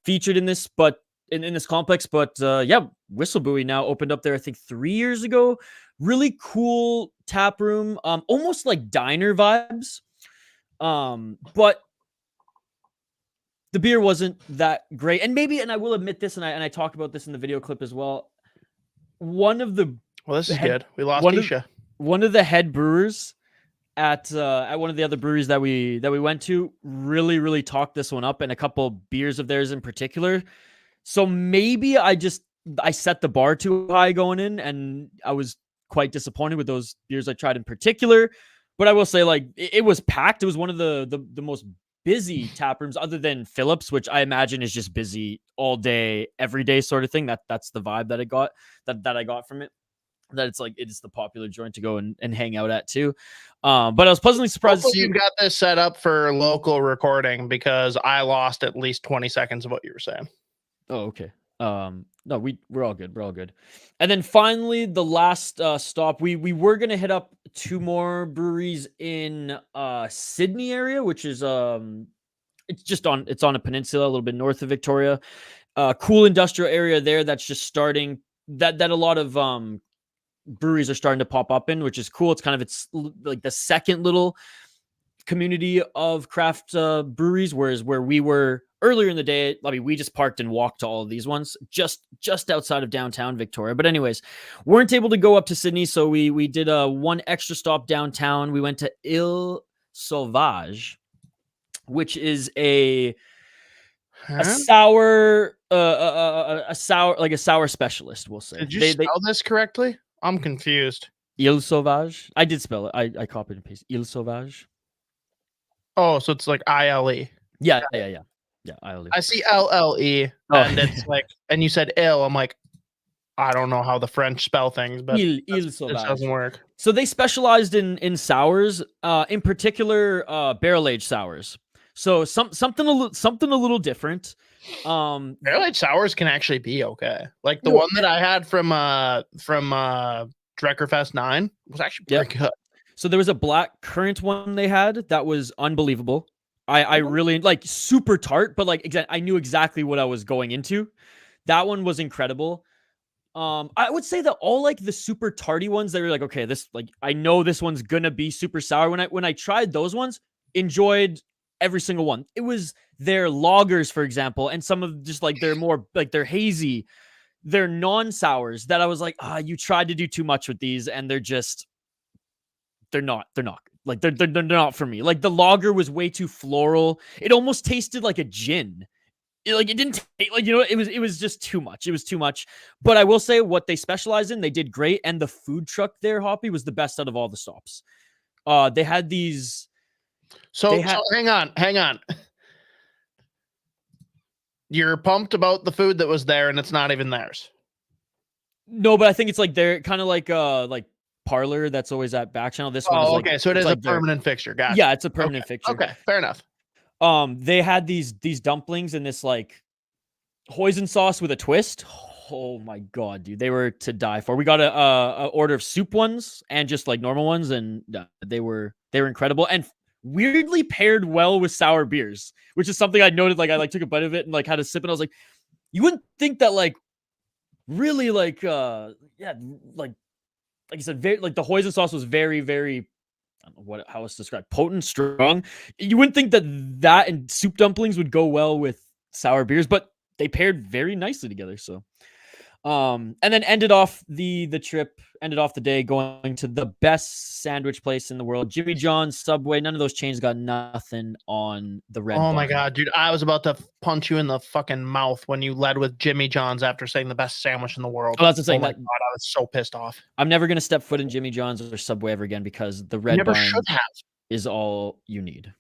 featured in this, but in this complex. But yeah, Whistle Buoy now opened up there, I think 3 years ago. Really cool tap room, almost like diner vibes. But the beer wasn't that great. And I will admit this, and I talked about this in the video clip as well. Well, this is good. We lost Isha. One of the head brewers at one of the other breweries that we went to really talked this one up, and a couple beers of theirs in particular. So maybe I set the bar too high going in, and I was quite disappointed with those beers I tried in particular. But I will say, like, it was packed. It was one of the most busy tap rooms, other than Phillips, which I imagine is just busy all day, every day sort of thing. That's the vibe that I got from it. That it's like it's the popular joint to go and hang out at too. But I was pleasantly surprised to see you got this set up for local recording, because I lost at least 20 seconds of what you were saying. Oh, okay. No, we're all good. We're all good. And then finally, the last stop, we were gonna hit up 2 more breweries in Sydney area, which is it's on a peninsula a little bit north of Victoria. Cool industrial area there that's just starting, that a lot of breweries are starting to pop up in, which is cool. It's like the second little community of craft breweries, whereas where we were earlier in the day, I mean, we just parked and walked to all of these ones just outside of downtown Victoria. But anyways, weren't able to go up to Sydney, so we did one extra stop downtown. We went to Ile Sauvage, which is a sour specialist, we'll say. Did you spell this correctly? I'm confused. Ile Sauvage. I did spell it. I copied and pasted. Ile Sauvage. Oh, so it's like ILE. Yeah. ILE. I see LLE, and it's like, and you said ill. I'm like, I don't know how the French spell things, but Ile it Sauvage doesn't work. So they specialized in sours, in particular barrel aged sours. So something a little different. Barrel aged sours can actually be okay. Like the one that I had from Dreckerfest 9 was actually pretty good. So there was a black currant one they had that was unbelievable. I really like, super tart, but like I knew exactly what I was going into. That one was incredible. I would say that all like the super tarty ones, they were like, okay, this, like, I know this one's gonna be super sour. When I tried those ones, enjoyed every single one. It was their lagers, for example, and some of just like they're more like they're hazy, they're non-sours that I was like, you tried to do too much with these, and they're not like they're not for me. Like the lager was way too floral. It almost tasted like a gin. It didn't taste like, it was just too much. It was too much. But I will say what they specialize in, they did great. And the food truck there, Hoppy, was the best out of all the stops. They had these. So hang on. You're pumped about the food that was there and it's not even theirs. No, but I think it's like they're kind of like Parlor that's always at Back Channel. This one is like, okay. So it is like a permanent fixture. Gotcha. Yeah, it's a permanent fixture. Okay, fair enough. They had these dumplings in this like hoisin sauce with a twist. Oh my god, dude, they were to die for. We got a order of soup ones and just like normal ones, and they were incredible and weirdly paired well with sour beers, which is something I noted. Like I like took a bite of it and like had a sip, and I was like, you wouldn't think that like really like like you said, very like the hoisin sauce was very very. I don't know how it's described, potent, strong. You wouldn't think that and soup dumplings would go well with sour beers, but they paired very nicely together. So, and then ended off the day going to the best sandwich place in the world, Jimmy John's, Subway. None of those chains got nothing on the Red Oh my Barn. god, dude! I was about to punch you in the fucking mouth when you led with Jimmy John's after saying the best sandwich in the world. Oh, that's the thing. Oh my god, I was so pissed off. I'm never gonna step foot in Jimmy John's or Subway ever again because the Red Never Barn should have. is all you need.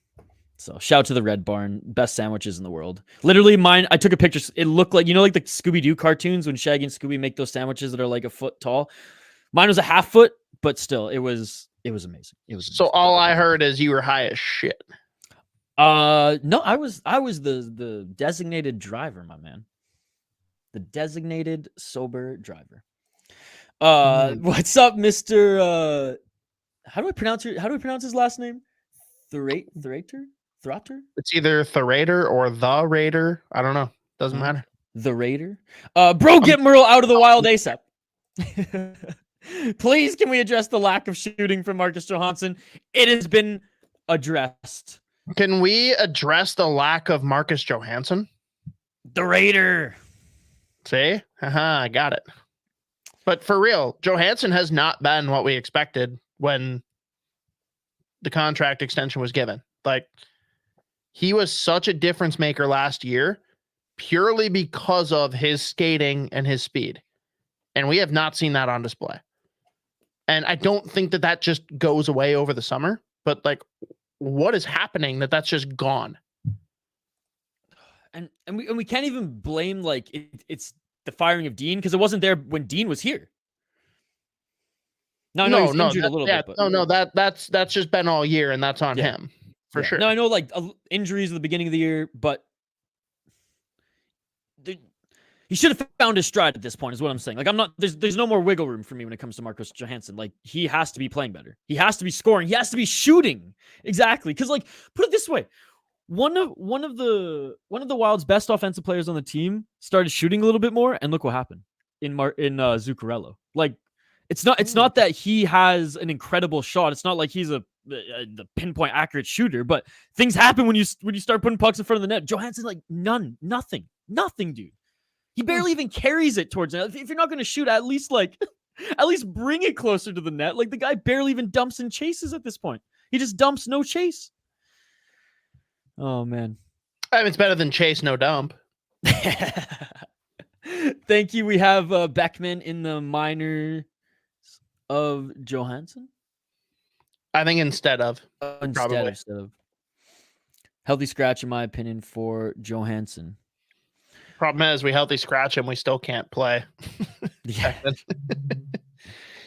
So shout out to the Red Barn, best sandwiches in the world. Literally mine, I took a picture. It looked like, like the Scooby-Doo cartoons when Shaggy and Scooby make those sandwiches that are like a foot tall. Mine was a half foot, but still it was amazing. It was amazing. So all I heard is you were high as shit. No, I was the designated driver, my man. The designated sober driver. What's up, Mr. How do I pronounce his last name? Throtter? It's either the Raider or the Raider. I don't know. Doesn't matter. The Raider. Bro, get Merle out of the Wild ASAP. Please, can we address the lack of shooting from Marcus Johansson? It has been addressed. Can we address the lack of Marcus Johansson? The Raider. See? I got it. But for real, Johansson has not been what we expected when the contract extension was given. Like, he was such a difference maker last year purely because of his skating and his speed. And we have not seen that on display. And I don't think that just goes away over the summer, but like, what is happening that's just gone? And we can't even blame like it's the firing of Dean because it wasn't there when Dean was here. No, he's injured a little bit. But... that's just been all year, and that's on him for sure. No, I know like injuries at the beginning of the year, but he should have found his stride at this point. Is what I'm saying. Like I'm not. There's no more wiggle room for me when it comes to Marcus Johansson. Like he has to be playing better. He has to be scoring. He has to be shooting. Exactly. Because like put it this way, one of the Wild's best offensive players on the team started shooting a little bit more, and look what happened in Zuccarello. Like. It's not that he has an incredible shot. It's not like he's the pinpoint accurate shooter, but things happen when you start putting pucks in front of the net. Johansson, like nothing, dude. He barely even carries it towards it. If you're not going to shoot, at least bring it closer to the net. Like the guy barely even dumps and chases at this point. He just dumps, no chase. Oh man. I mean, it's better than chase, no dump. Thank you. We have Beckman in the minor of Johansson. I think instead of healthy scratch, in my opinion, for Johansson. Problem is, we healthy scratch him, we still can't play. Yeah.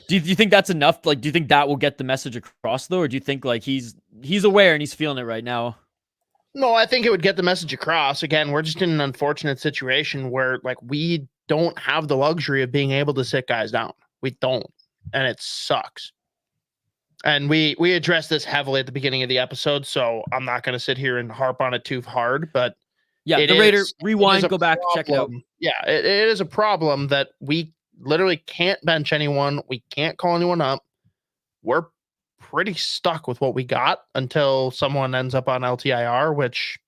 Do you think that's enough? Like, do you think that will get the message across though, or do you think like he's aware and he's feeling it right now? No, I think it would get the message across. Again, we're just in an unfortunate situation where like we don't have the luxury of being able to sit guys down. We don't. And it sucks. And we addressed this heavily at the beginning of the episode, so I'm not going to sit here and harp on it too hard, but yeah, the Raider, rewind, go back, check it out. Yeah, it is a problem that we literally can't bench anyone. We can't call anyone up. We're pretty stuck with what we got until someone ends up on LTIR, which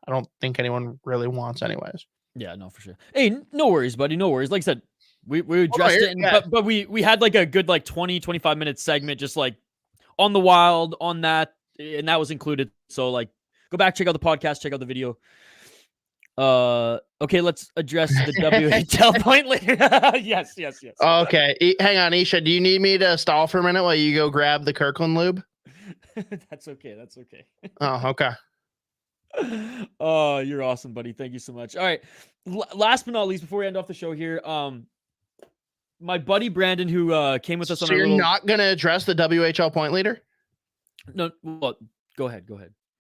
I don't think anyone really wants anyways. Yeah, no, for sure. Hey, no worries, buddy. No worries. Like I said, we addressed it, but we had like a good like 20-25 minute segment just like on the Wild on that, and that was included. So like go back, check out the podcast, check out the video. Okay, let's address the WHL point later. Yes. Okay, hang on, Isha. Do you need me to stall for a minute while you go grab the Kirkland lube? That's okay. Oh, okay. Oh, you're awesome, buddy. Thank you so much. All right. Last but not least, before we end off the show here, my buddy Brandon, who came with us on So our you're little... not going to address the WHL point leader? No, well, go ahead.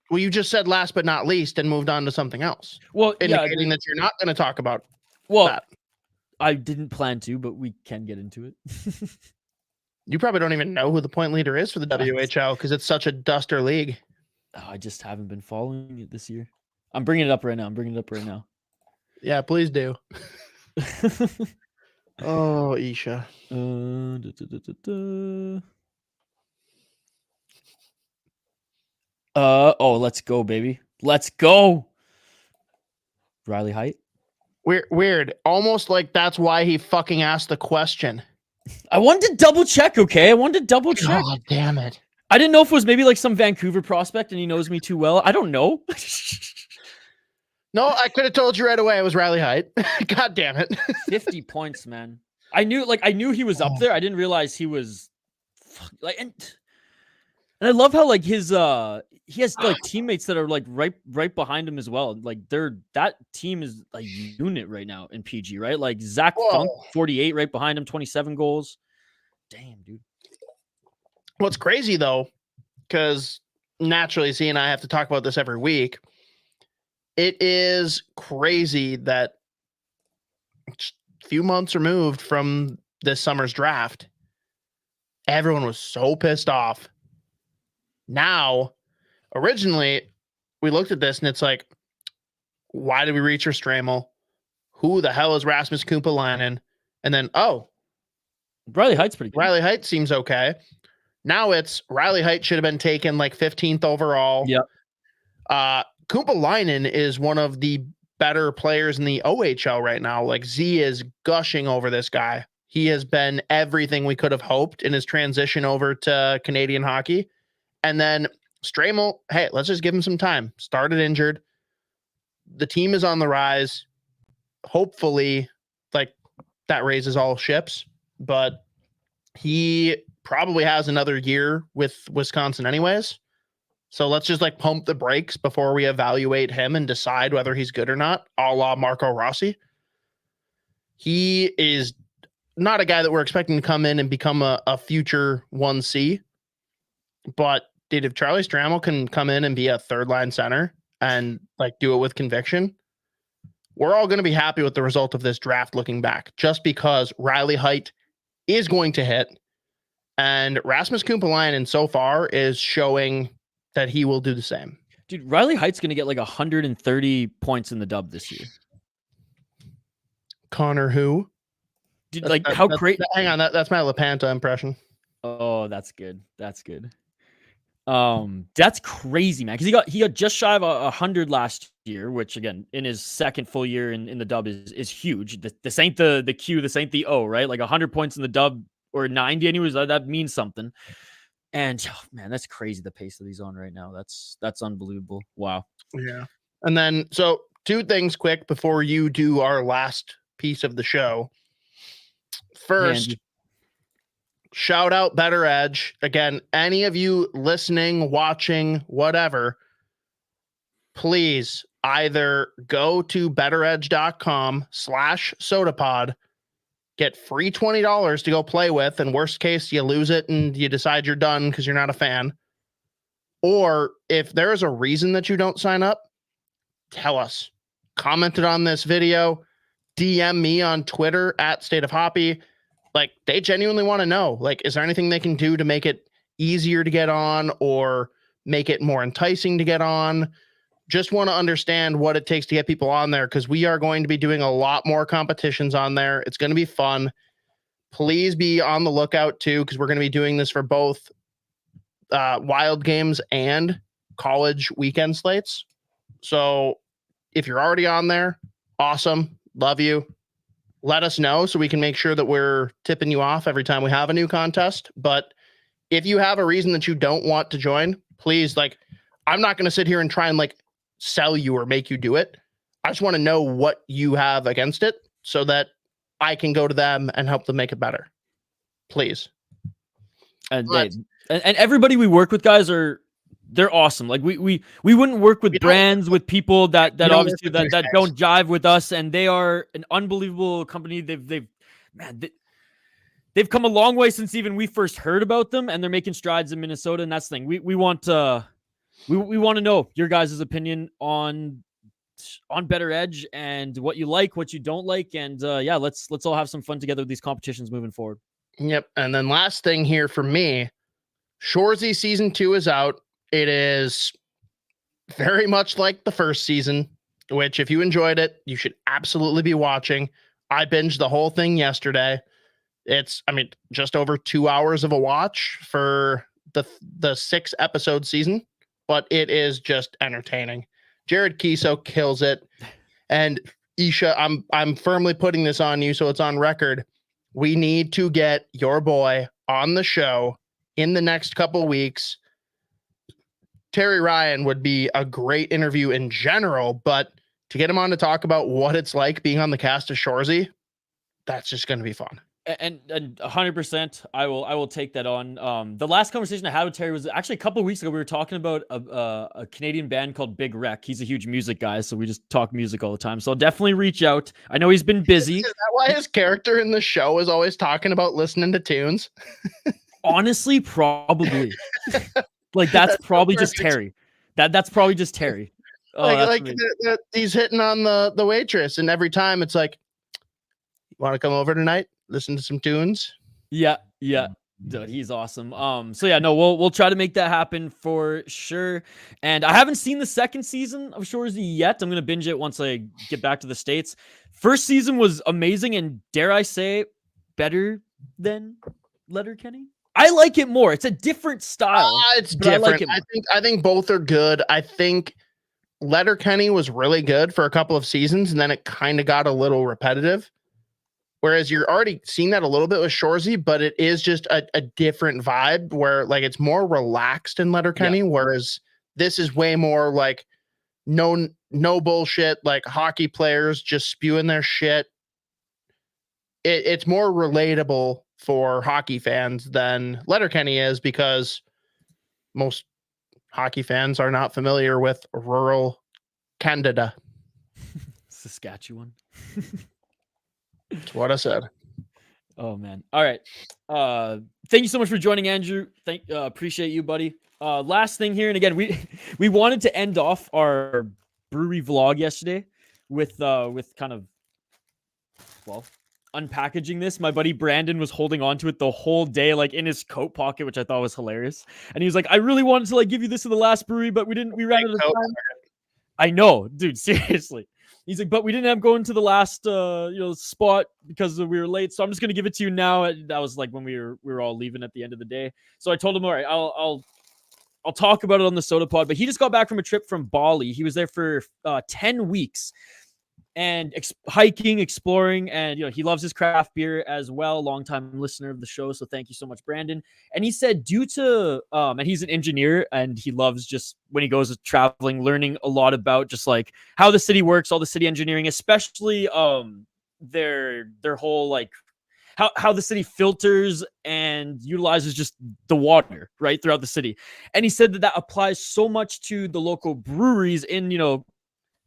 Well, you just said last but not least and moved on to something else, Well, indicating that you're not going to talk about well, that. I didn't plan to, but we can get into it. You probably don't even know who the point leader is for the WHL because it's such a duster league. Oh, I just haven't been following it this year. I'm bringing it up right now. Yeah, please do. Oh, Isha. Let's go, baby. Let's go. Riley Height. Weird. Almost like that's why he fucking asked the question. I wanted to double check, okay? God damn it. I didn't know if it was maybe like some Vancouver prospect and he knows me too well. I don't know. No, I could have told you right away it was Riley Height. God damn it. 50 points, man. I knew he was up there. I didn't realize he was and I love how like his he has like teammates that are like right behind him as well. Like that team is a unit right now in PG, right? Like Zach Funk, 48 right behind him, 27 goals. Damn, dude. What's crazy though, because naturally C and I have to talk about this every week. It is crazy that a few months removed from this summer's draft, everyone was so pissed off. Now, originally, we looked at this and it's like, why did we reach for Stramel? Who the hell is Rasmus Kumpalainen? And then, Riley Height's pretty good. Riley Height seems okay. Now it's Riley Height should have been taken like 15th overall. Yep. Kumpalainen is one of the better players in the OHL right now. Like Z is gushing over this guy. He has been everything we could have hoped in his transition over to Canadian hockey. And then Stramel, hey, let's just give him some time. Started injured. The team is on the rise. Hopefully, like that raises all ships. But he probably has another year with Wisconsin anyways. So let's just like pump the brakes before we evaluate him and decide whether he's good or not, a la Marco Rossi. He is not a guy that we're expecting to come in and become a future 1C. But dude, if Charlie Stramel can come in and be a third line center and like do it with conviction, we're all going to be happy with the result of this draft looking back, just because Riley Height is going to hit and Rasmus Kumpalainen so far is showing that he will do the same. Dude, Riley Height's going to get like 130 points in the dub this year. Connor who? Dude, like how great. Hang on, that's my LaPanta impression. Oh, that's good. That's crazy, man. Because he got just shy of 100 last year, which again, in his second full year in the dub is huge. This ain't the Q, this ain't the O, right? Like 100 points in the dub or 90 anyways, that means something. And man, that's crazy the pace that he's on right now. That's unbelievable. Wow. Yeah. And then so two things quick before you do our last piece of the show. First, shout out Better Edge. Again, any of you listening, watching, whatever, please either go to betteredge.com/sotapod, get free $20 to go play with, and worst case, you lose it and you decide you're done because you're not a fan. Or if there is a reason that you don't sign up, tell us. Comment it on this video, DM me on Twitter @StateOfHoppy. Like, they genuinely want to know, like, is there anything they can do to make it easier to get on or make it more enticing to get on? Just want to understand what it takes to get people on there, because we are going to be doing a lot more competitions on there. It's going to be fun. Please be on the lookout too, because we're going to be doing this for both Wild games and college weekend slates. So if you're already on there, awesome. Love you. Let us know so we can make sure that we're tipping you off every time we have a new contest. But if you have a reason that you don't want to join, please, like, I'm not going to sit here and try and like sell you or make you do it. I just want to know what you have against it so that I can go to them and help them make it better. Please. And everybody we work with, guys, are They're awesome. Like we wouldn't work with brands, with people that don't obviously work with that douchebags. don't jive with us, and they are an unbelievable company. They've come a long way since even we first heard about them, and they're making strides in Minnesota. And that's the thing. We want to know your guys' opinion on Better Edge and what you like, what you don't like, and let's all have some fun together with these competitions moving forward. Yep. And then last thing here for me, Shoresy season 2 is out. It is very much like the first season, which if you enjoyed it, you should absolutely be watching. I binged the whole thing yesterday. It's, just over 2 hours of a watch for the 6-episode season, but it is just entertaining. Jared Kiso kills it. And Isha, I'm firmly putting this on you, so it's on record. We need to get your boy on the show in the next couple weeks. Terry Ryan would be a great interview in general, but to get him on to talk about what it's like being on the cast of Shoresy, that's just going to be fun. And 100%, I will take that on. The last conversation I had with Terry was actually a couple of weeks ago. We were talking about a Canadian band called Big Wreck. He's a huge music guy, so we just talk music all the time. So I'll definitely reach out. I know he's been busy. Is that why his character in the show is always talking about listening to tunes? Honestly, probably. Like that's probably just Terry. That's probably just Terry. He's hitting on the waitress, and every time it's like, want to come over tonight? Listen to some tunes. Yeah. Dude, he's awesome. We'll try to make that happen for sure. And I haven't seen the second season of Shoresy yet. I'm gonna binge it once I get back to the States. First season was amazing, and dare I say, better than Letterkenny. I like it more. It's a different style. It's different. I like it I think both are good. I think Letterkenny was really good for a couple of seasons, and then it kind of got a little repetitive. Whereas you're already seeing that a little bit with Shoresy, but it is just a different vibe where like it's more relaxed in Letterkenny, whereas this is way more like no bullshit, like hockey players just spewing their shit. It's more relatable for hockey fans than Letterkenny is, because most hockey fans are not familiar with rural Canada. Saskatchewan. That's what I said. Oh man. All right. Thank you so much for joining, Andrew. Appreciate you, buddy. Last thing here, and again, we wanted to end off our brewery vlog yesterday with kind of unpackaging this. My buddy Brandon was holding on to it the whole day, like in his coat pocket, which I thought was hilarious. And he was like, I really wanted to like give you this in the last brewery, but we ran out of time. I know, dude, seriously. He's like, but we didn't have going to the last spot because we were late, so I'm just gonna give it to you now. That was like when we were all leaving at the end of the day. So I told him, all right, I'll talk about it on the Sota Pod. But he just got back from a trip from Bali. He was there for 10 weeks and hiking, exploring, and he loves his craft beer as well. Longtime listener of the show, so thank you so much, Brandon. And he said due to and he's an engineer, and he loves just when he goes traveling, learning a lot about just like how the city works, all the city engineering, especially their whole like how the city filters and utilizes just the water right throughout the city. And he said that applies so much to the local breweries in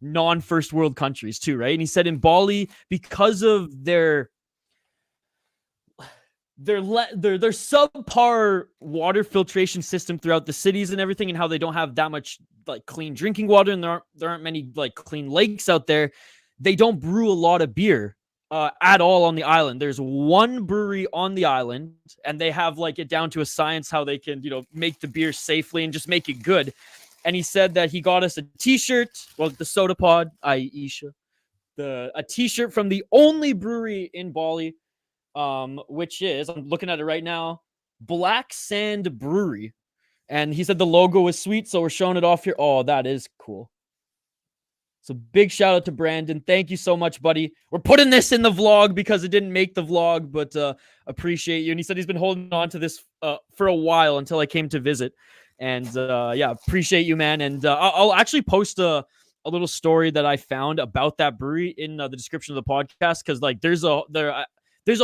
non-first world countries too, right? And he said in Bali, because of their subpar water filtration system throughout the cities and everything, and how they don't have that much like clean drinking water, and there aren't many like clean lakes out there, they don't brew a lot of beer at all on the island. There's one brewery on the island, and they have like it down to a science how they can make the beer safely and just make it good. And he said that he got us a t-shirt, the Sota Pod, i.e. Isha, a t-shirt from the only brewery in Bali, which is, I'm looking at it right now, Black Sand Brewery. And he said the logo was sweet, so we're showing it off here. Oh, that is cool. So big shout out to Brandon. Thank you so much, buddy. We're putting this in the vlog because it didn't make the vlog, but appreciate you. And he said he's been holding on to this for a while until I came to visit. And appreciate you, man. And I'll actually post a little story that I found about that brewery in the description of the podcast, because like there's a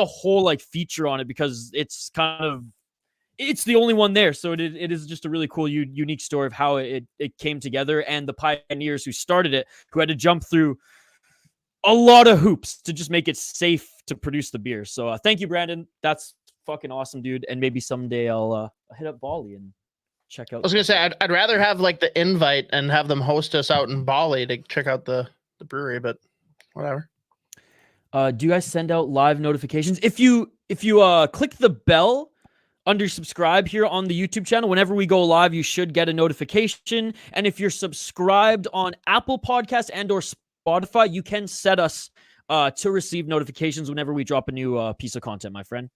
whole like feature on it, because it's kind of it's the only one there. So it is just a really cool, unique story of how it came together, and the pioneers who started it, who had to jump through a lot of hoops to just make it safe to produce the beer. So thank you, Brandon. That's fucking awesome, dude. And maybe someday I'll hit up Bali and check out. I was gonna say I'd rather have like the invite and have them host us out in Bali to check out the brewery, but whatever. Do you guys send out live notifications? If you click the bell under subscribe here on the YouTube channel, whenever we go live, you should get a notification. And if you're subscribed on Apple Podcasts and or Spotify, you can set us to receive notifications whenever we drop a new piece of content, my friend.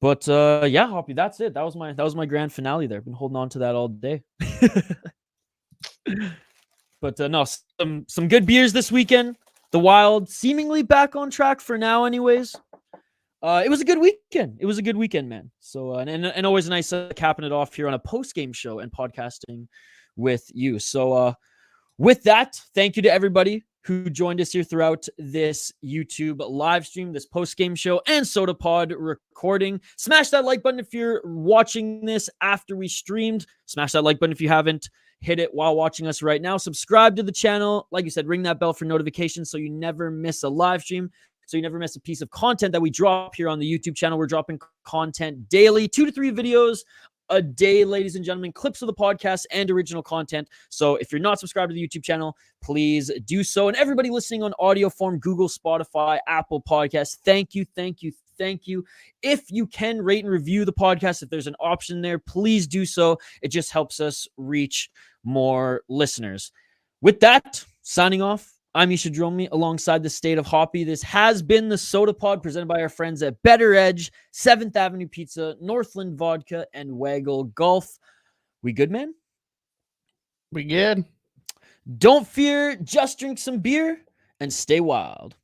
But yeah, Hoppy, that's it. That was my grand finale there. Been holding on to that all day. But no, some good beers this weekend. The Wild seemingly back on track for now, anyways. It was a good weekend. It was a good weekend, man. So and always nice capping it off here on a post-game show and podcasting with you. So with that, thank you to everybody who joined us here throughout this YouTube live stream, this post-game show, and Sota Pod recording. Smash that like button if you're watching this after we streamed. Smash that like button if you haven't hit it while watching us right now. Subscribe to the channel. Like you said, ring that bell for notifications so you never miss a live stream, so you never miss a piece of content that we drop here on the YouTube channel. We're dropping content daily, 2 to 3 videos a day, ladies and gentlemen, clips of the podcast and original content. So if you're not subscribed to the YouTube channel, please do so. And everybody listening on audio form, Google, Spotify, Apple Podcasts, thank you. If you can rate and review the podcast, if there's an option there, please do so. It just helps us reach more listeners. With that, signing off, I'm Isha Dromi alongside the State of Hoppy. This has been the Sota Pod presented by our friends at Better Edge, 7th Avenue Pizza, Northland Vodka, and Waggle Golf. We good, man? We good. Don't fear, just drink some beer and stay wild.